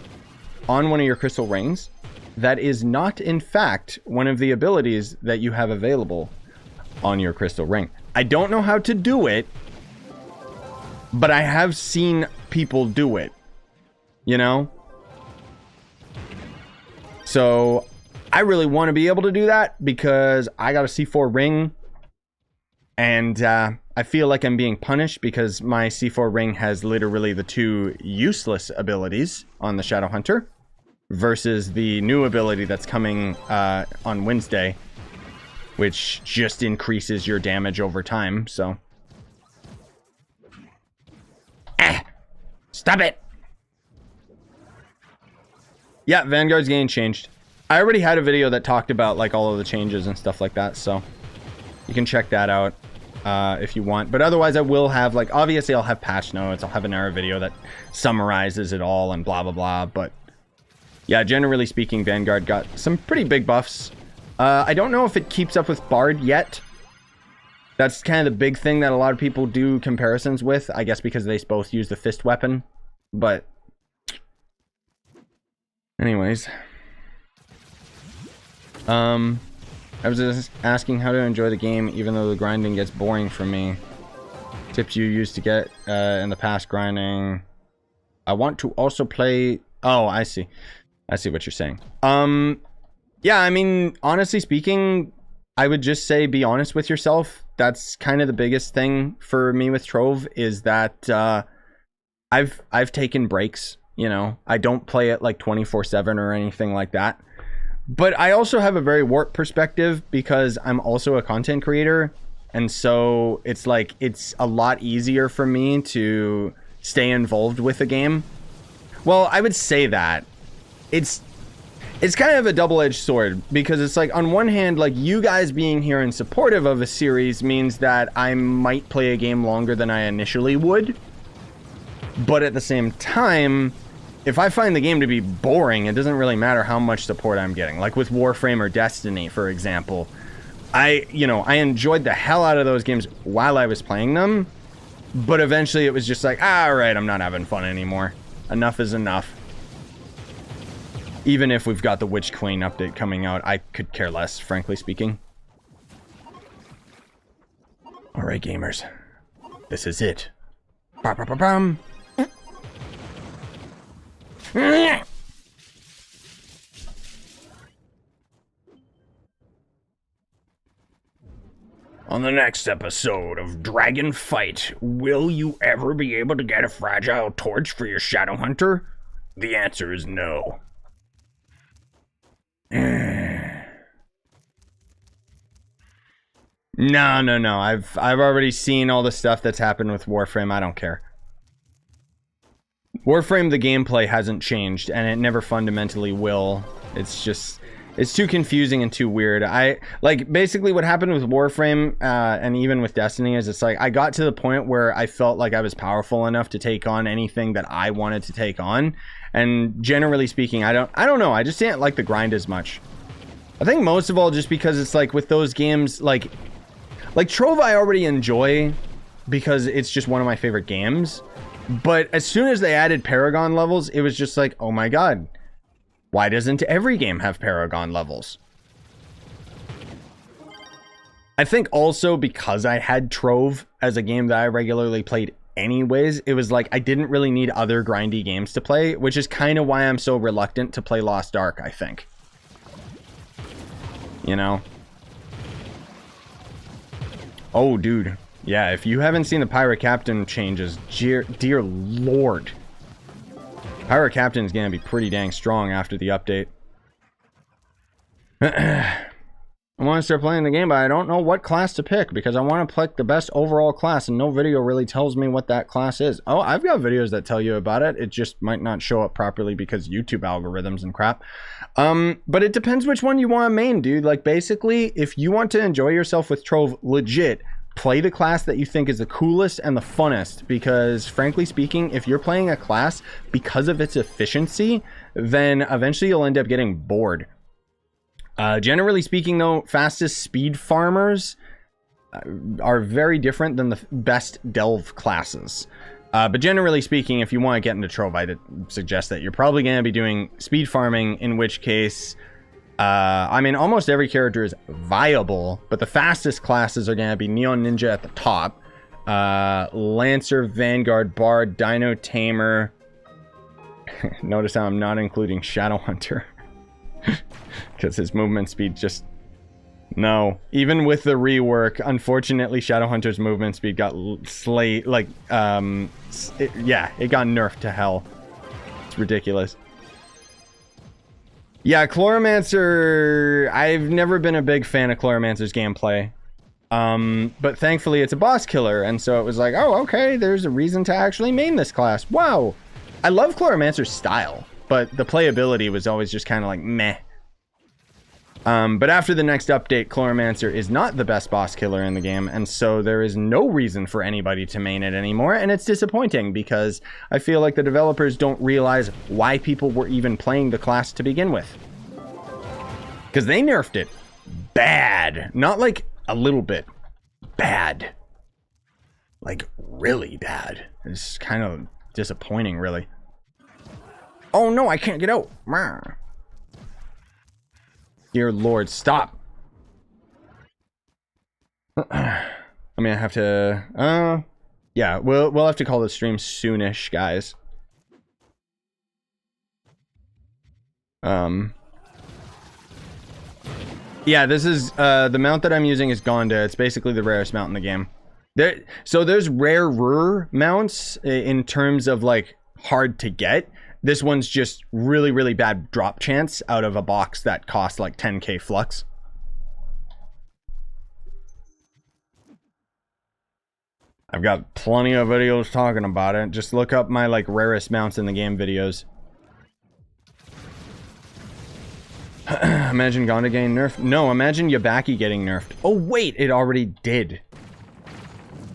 on one of your crystal rings that is not, in fact, one of the abilities that you have available on your crystal ring. I don't know how to do it, but I have seen people do it, you know? So I really want to be able to do that because I got a C4 ring and I feel like I'm being punished because my C4 ring has literally the two useless abilities on the Shadowhunter versus the new ability that's coming on Wednesday, which just increases your damage over time, so. Stop it! Yeah, Vanguard's game changed. I already had a video that talked about like all of the changes and stuff like that, so you can check that out if you want. But otherwise, I will have, like, obviously I'll have patch notes, I'll have an error video that summarizes it all and blah blah blah, but yeah, generally speaking, Vanguard got some pretty big buffs. I don't know if it keeps up with Bard yet. That's kind of the big thing that a lot of people do comparisons with, I guess because they both use the fist weapon. But anyways. I I was just asking how to enjoy the game even though the grinding gets boring for me. Tips you used to get in the past grinding. I want to also play... Oh, I see. I see what you're saying. Yeah, I mean, honestly speaking, I would just say be honest with yourself. That's kind of the biggest thing for me with Trove, is that I've taken breaks, you know. I don't play it like 24/7 or anything like that. But I also have a very warped perspective because I'm also a content creator. And so it's like, it's a lot easier for me to stay involved with a game. Well, I would say that it's kind of a double-edged sword, because it's like, on one hand, like, you guys being here and supportive of a series means that I might play a game longer than I initially would. But at the same time, if I find the game to be boring, it doesn't really matter how much support I'm getting. Like with Warframe or Destiny, for example. I enjoyed the hell out of those games while I was playing them, but eventually it was just like, alright, I'm not having fun anymore. Enough is enough. Even if we've got the Witch Queen update coming out, I could care less, frankly speaking. Alright, gamers. This is it. Ba-ba-ba-bum. On the next episode of Dragon Fight, will you ever be able to get a fragile torch for your Shadow Hunter? The answer is no. No. I've already seen all the stuff that's happened with Warframe. I don't care. Warframe, the gameplay hasn't changed, and it never fundamentally will. It's just... it's too confusing and too weird. Basically what happened with Warframe, and even with Destiny, is it's like, I got to the point where I felt like I was powerful enough to take on anything that I wanted to take on. And generally speaking, I don't know, I just didn't like the grind as much. I think most of all just because it's like, with those games, like Trove I already enjoy, because it's just one of my favorite games. But as soon as they added Paragon levels, it was just like, oh my god. Why doesn't every game have Paragon levels? I think also because I had Trove as a game that I regularly played anyways, it was like I didn't really need other grindy games to play, which is kind of why I'm so reluctant to play Lost Ark, I think. You know? Oh, dude. Yeah, if you haven't seen the Pirate Captain changes, dear lord. Pirate Captain is going to be pretty dang strong after the update. I want to start playing the game, but I don't know what class to pick, because I want to pick the best overall class, and no video really tells me what that class is. Oh, I've got videos that tell you about it. It just might not show up properly because YouTube algorithms and crap. But it depends which one you want to main, dude. Like, basically, if you want to enjoy yourself with Trove legit, play the class that you think is the coolest and the funnest, because frankly speaking, if you're playing a class because of its efficiency, then eventually you'll end up getting bored. Generally speaking though, fastest speed farmers are very different than the best delve classes. But generally speaking, if you want to get into Trove, I'd suggest that you're probably going to be doing speed farming, in which case... I mean, almost every character is viable, but the fastest classes are going to be Neon Ninja at the top, Lancer, Vanguard, Bard, Dino Tamer. Notice how I'm not including Shadow Hunter, because his movement speed just... no. Even with the rework, unfortunately, Shadow Hunter's movement speed got slayed, like, it got nerfed to hell. It's ridiculous. Yeah, Chloromancer, I've never been a big fan of Chloromancer's gameplay. But thankfully it's a boss killer, and so it was like, oh, okay, there's a reason to actually main this class. Wow! I love Chloromancer's style, but the playability was always just kind of like, meh. But after the next update, Chloromancer is not the best boss killer in the game, and so there is no reason for anybody to main it anymore, and it's disappointing because I feel like the developers don't realize why people were even playing the class to begin with. Because they nerfed it bad. Not like a little bit. Bad. Like really bad. It's kind of disappointing, really. Oh no, I can't get out. Dear Lord, stop. I mean, I have to... yeah, we'll have to call the stream soonish, guys. Yeah, this is... the mount that I'm using is Gonda. It's basically the rarest mount in the game. So there's rarer mounts in terms of, like, hard to get. This one's just really, really bad drop chance out of a box that costs, like, 10k flux. I've got plenty of videos talking about it. Just look up my, like, rarest mounts in the game videos. Imagine Gonda getting nerfed. No, imagine Yabaki getting nerfed. Oh, wait, it already did.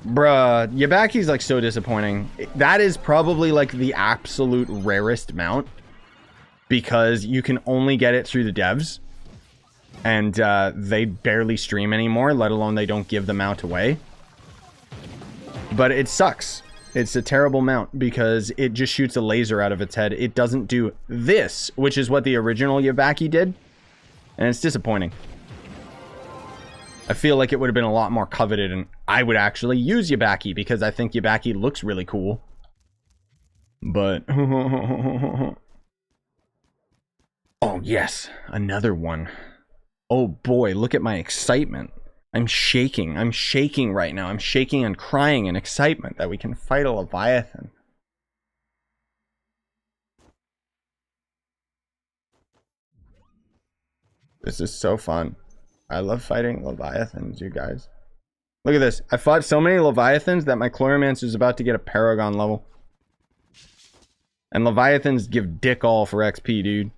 Bruh, Yabaki's, like, so disappointing. That is probably, like, the absolute rarest mount. Because you can only get it through the devs. And, they barely stream anymore, let alone they don't give the mount away. But it sucks. It's a terrible mount because it just shoots a laser out of its head. It doesn't do this, which is what the original Yabaki did. And it's disappointing. I feel like it would have been a lot more coveted, and I would actually use Yabaki because I think Yabaki looks really cool. But... oh, yes. Another one. Oh, boy. Look at my excitement. I'm shaking. I'm shaking right now. I'm shaking and crying in excitement that we can fight a Leviathan. This is so fun. I love fighting Leviathans, you guys. Look at this. I fought so many Leviathans that my Chloromancer is about to get a Paragon level. And Leviathans give dick all for XP, dude.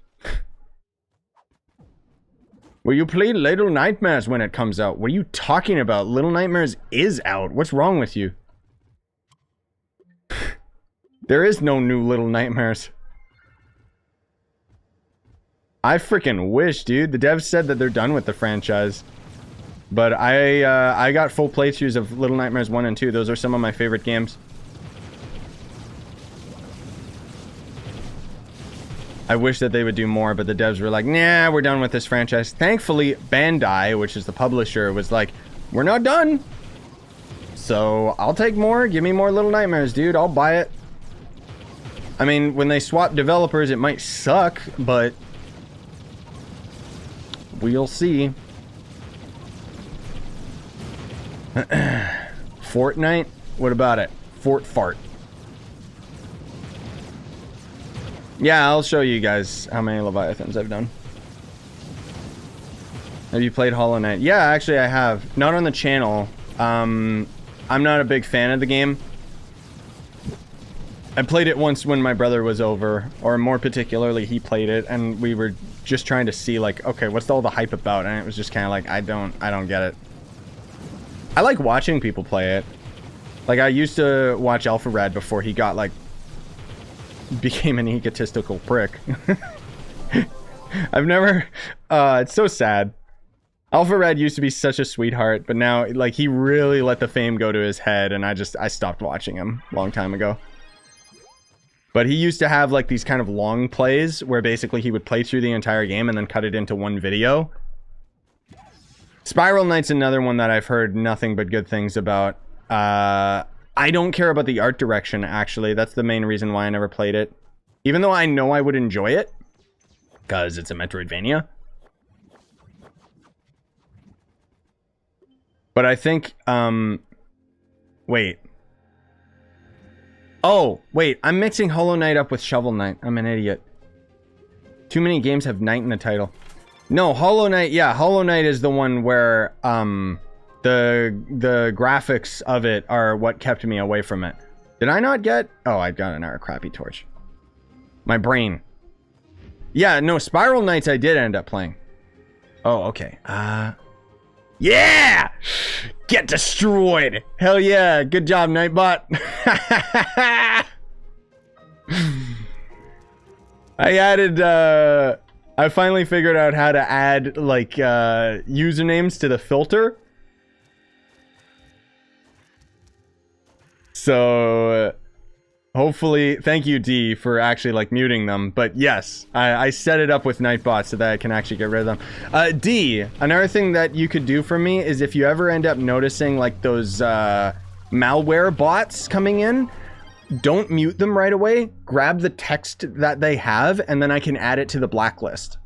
Will you play Little Nightmares when it comes out? What are you talking about? Little Nightmares is out. What's wrong with you? There is no new Little Nightmares. I freaking wish, dude. The devs said that they're done with the franchise. But I got full playthroughs of Little Nightmares 1 and 2. Those are some of my favorite games. I wish that they would do more, but the devs were like, nah, we're done with this franchise. Thankfully, Bandai, which is the publisher, was like, we're not done. So, I'll take more. Give me more Little Nightmares, dude. I'll buy it. I mean, when they swap developers, it might suck, but... we'll see. Fortnite? What about it? Fort Fart. Yeah, I'll show you guys how many Leviathans I've done. Have you played Hollow Knight? Yeah, actually I have. Not on the channel. I'm not a big fan of the game. I played it once when my brother was over, or more particularly, he played it, and we were just trying to see, like, okay, what's all the hype about? And it was just kind of like, I don't get it. I like watching people play it. Like, I used to watch Alpha Red before he got, like, became an egotistical prick. I've never... it's so sad. Alpha Red used to be such a sweetheart, but now, like, he really let the fame go to his head, and I stopped watching him a long time ago. But he used to have, like, these kind of long plays, where basically he would play through the entire game and then cut it into one video. Spiral Knight's another one that I've heard nothing but good things about. I don't care about the art direction, actually. That's the main reason why I never played it. Even though I know I would enjoy it. Because it's a Metroidvania. But I think, wait. Oh, wait. I'm mixing Hollow Knight up with Shovel Knight. I'm an idiot. Too many games have Knight in the title. No, Hollow Knight, yeah. Hollow Knight is the one where, the graphics of it are what kept me away from it. Did I not get... oh, I got another crappy torch. My brain. Yeah, no, Spiral Knights I did end up playing. Oh, okay. Yeah! Get destroyed! Hell yeah! Good job, Nightbot. I added, I finally figured out how to add, like, usernames to the filter. So, Hopefully, thank you, D, for actually like muting them. But yes, I set it up with Nightbot so that I can actually get rid of them. D, another thing that you could do for me is if you ever end up noticing like those malware bots coming in, don't mute them right away. Grab the text that they have, and then I can add it to the blacklist.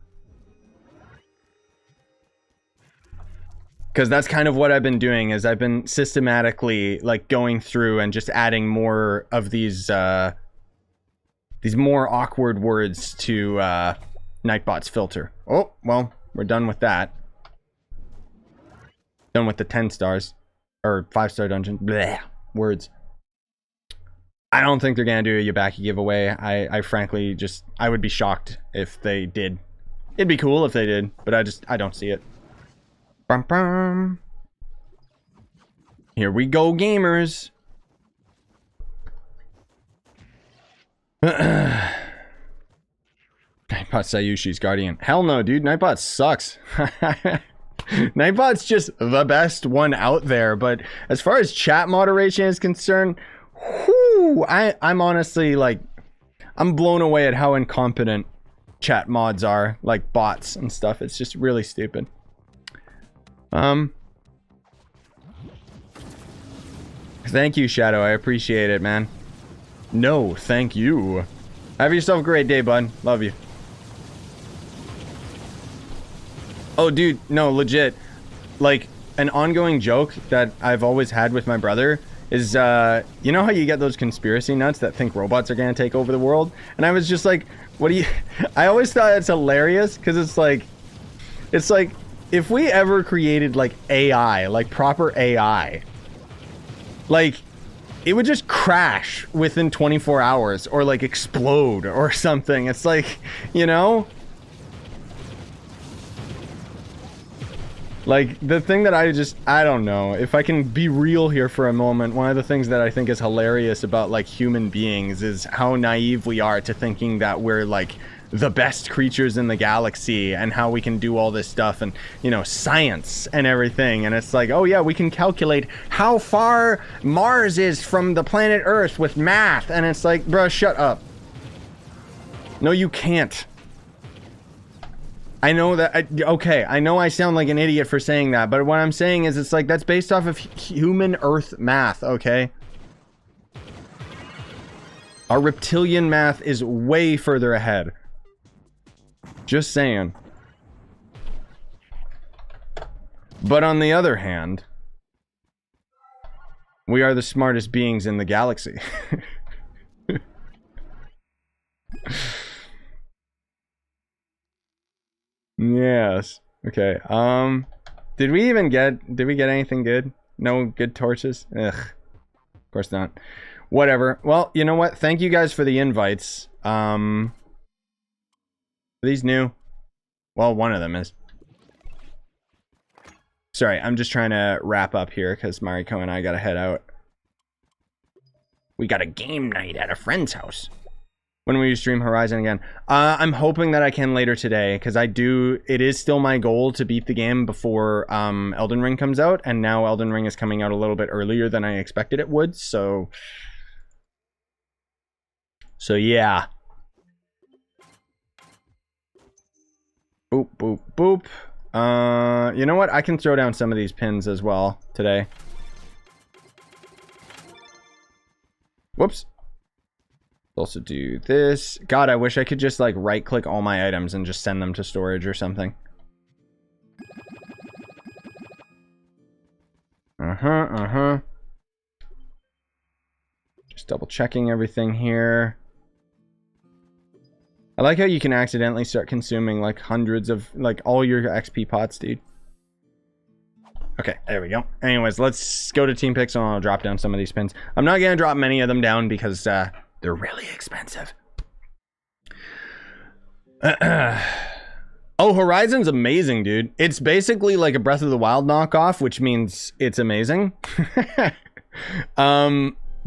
Because that's kind of what I've been doing, is I've been systematically like going through and just adding more of these more awkward words to Nightbot's filter. Oh, well, we're done with that. Done with the 10 stars. Or 5-star dungeon. Blech. Words. I don't think they're gonna do a Yabaki giveaway. I frankly just, I would be shocked if they did. It'd be cool if they did, but I don't see it. Bum, bum. Here we go, gamers. Nightbot Scyushi's Guardian. Hell no, dude. Nightbot sucks. Nightbot's just the best one out there, but as far as chat moderation is concerned, whew, I'm honestly like, I'm blown away at how incompetent chat mods are, like bots and stuff. It's just really stupid. Thank you, Shadow. I appreciate it, man. No, thank you. Have yourself a great day, bud. Love you. Oh, dude, no, legit. Like, an ongoing joke that I've always had with my brother is, you know how you get those conspiracy nuts that think robots are gonna take over the world? And I was just like, what do you... I always thought it's hilarious, because it's like, if we ever created like AI, like proper AI, like it would just crash within 24 hours or like explode or something. It's like, you know, like the thing that I don't know, if I can be real here for a moment, one of the things that I think is hilarious about like human beings is how naive we are to thinking that we're like the best creatures in the galaxy and how we can do all this stuff and, you know, science and everything. And it's like, oh yeah, we can calculate how far Mars is from the planet Earth with math. And it's like, bro, shut up. No, you can't. I know that, okay, I know I sound like an idiot for saying that, but what I'm saying is it's like, that's based off of human Earth math, okay? Our reptilian math is way further ahead. Just saying. But on the other hand, we are the smartest beings in the galaxy. Yes. Okay. Did we get anything good? No good torches? Ugh. Of course not. Whatever. Well, you know what? Thank you guys for the invites. Are these new? Well, one of them is. Sorry, I'm just trying to wrap up here because Mariko and I gotta head out. We got a game night at a friend's house. When will you stream Horizon again? I'm hoping that I can later today, because it is still my goal to beat the game before Elden Ring comes out, and now Elden Ring is coming out a little bit earlier than I expected it would, so yeah. Boop, boop, boop. You know what? I can throw down some of these pins as well today. Whoops. Also do this. God, I wish I could just like right click all my items and just send them to storage or something. Just double checking everything here. I like how you can accidentally start consuming like hundreds of like all your XP pots, dude. Okay, there we go. Anyways, let's go to Team Pixel and I'll drop down some of these pins. I'm not gonna drop many of them down because they're really expensive. Oh, Horizon's amazing, dude. It's basically like a Breath of the Wild knockoff, which means it's amazing.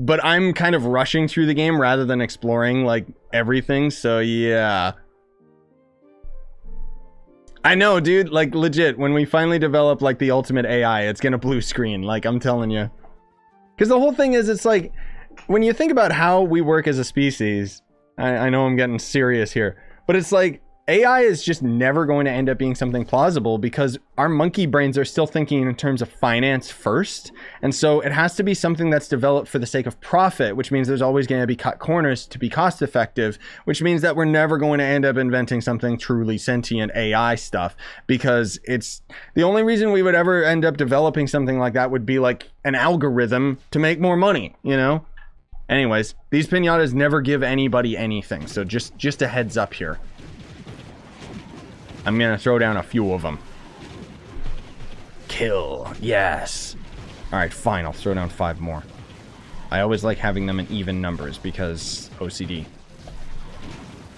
But I'm kind of rushing through the game rather than exploring like everything, so yeah. I know, dude, like legit, when we finally develop like the ultimate AI, it's gonna blue screen, like I'm telling you. Because the whole thing is, it's like, when you think about how we work as a species, I know I'm getting serious here, but it's like AI is just never going to end up being something plausible because our monkey brains are still thinking in terms of finance first. And so it has to be something that's developed for the sake of profit, which means there's always going to be cut corners to be cost effective, which means that we're never going to end up inventing something truly sentient AI stuff, because it's the only reason we would ever end up developing something like that would be like an algorithm to make more money, you know? Anyways, these pinatas never give anybody anything. So just a heads up here. I'm gonna throw down a few of them. Kill, yes. All right, fine, I'll throw down 5 more. I always like having them in even numbers because OCD.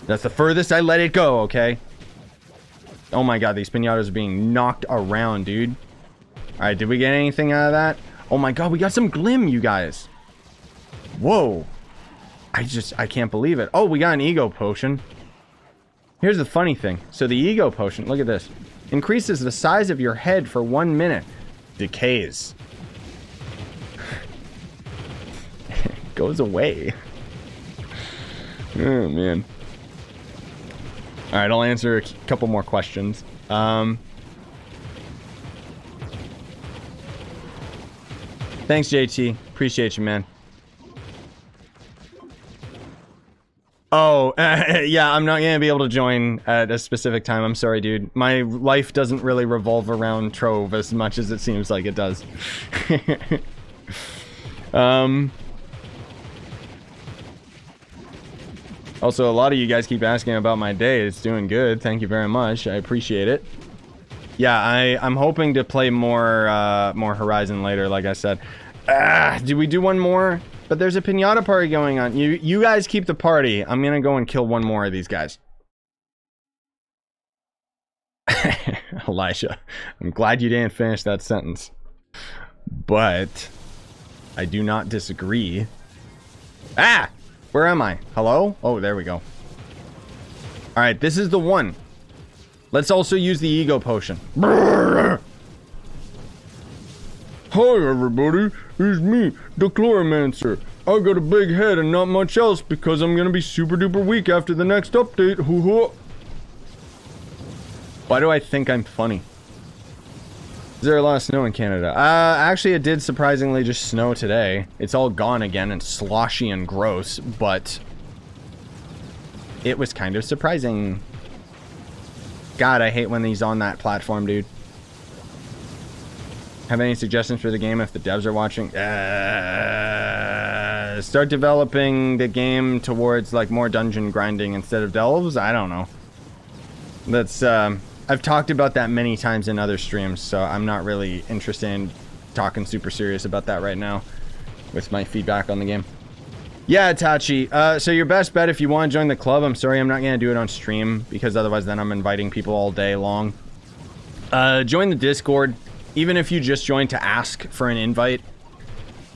That's the furthest I let it go, okay? Oh my god, these pinatas are being knocked around, dude. All right, did we get anything out of that? Oh my god, we got some glim, you guys. Whoa. I can't believe it. Oh, we got an ego potion. Here's the funny thing. So the ego potion, look at this. Increases the size of your head for 1 minute. Decays. Goes away. Oh, man. Alright, I'll answer a couple more questions. Thanks, JT. Appreciate you, man. Oh, yeah, I'm not going to be able to join at a specific time. I'm sorry, dude. My life doesn't really revolve around Trove as much as it seems like it does. Also, a lot of you guys keep asking about my day. It's doing good. Thank you very much. I appreciate it. Yeah, I'm hoping to play more Horizon later, like I said. Did we do one more? But there's a pinata party going on. You guys keep the party. I'm gonna go and kill one more of these guys. Elisha, I'm glad you didn't finish that sentence. But I do not disagree. Ah! Where am I? Hello? Oh, there we go. Alright, this is the one. Let's also use the ego potion. Brrr! Hi everybody, it's me, the Chloromancer. I got a big head and not much else because I'm gonna be super duper weak after the next update. Hoo hoo. Why do I think I'm funny? Is there a lot of snow in Canada? Actually it did surprisingly just snow today. It's all gone again and sloshy and gross, but it was kind of surprising. God, I hate when he's on that platform, dude. Have any suggestions for the game if the devs are watching? Start developing the game towards like more dungeon grinding instead of delves? I don't know. That's I've talked about that many times in other streams, so I'm not really interested in talking super serious about that right now with my feedback on the game. Yeah, Tachi. So your best bet if you want to join the club, I'm sorry I'm not going to do it on stream because otherwise then I'm inviting people all day long. Join the Discord. Even if you just join to ask for an invite,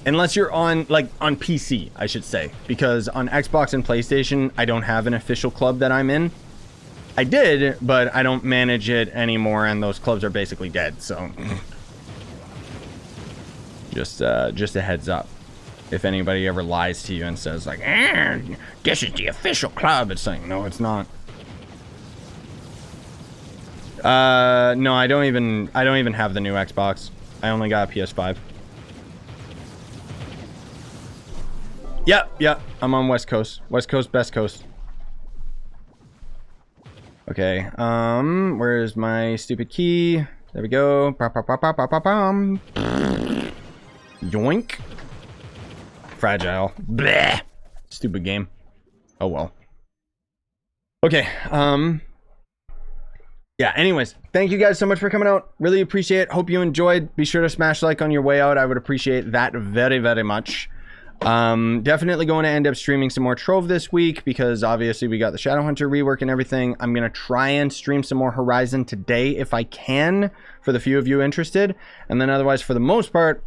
unless you're on, like, on PC, I should say, because on Xbox and PlayStation, I don't have an official club that I'm in. I did, but I don't manage it anymore, and those clubs are basically dead, so just a heads up. If anybody ever lies to you and says, like, this is the official club, it's like, no, it's not. No, I don't even have the new Xbox. I only got a PS5. Yep, I'm on West Coast. West Coast, best coast. Okay, where's my stupid key? There we go. Yoink. Fragile. Bleh. Stupid game. Oh well. Okay, yeah, anyways, thank you guys so much for coming out. Really appreciate it. Hope you enjoyed. Be sure to smash like on your way out. I would appreciate that very, very much. Definitely going to end up streaming some more Trove this week because obviously we got the Shadowhunter rework and everything. I'm going to try and stream some more Horizon today if I can for the few of you interested. And then otherwise, for the most part,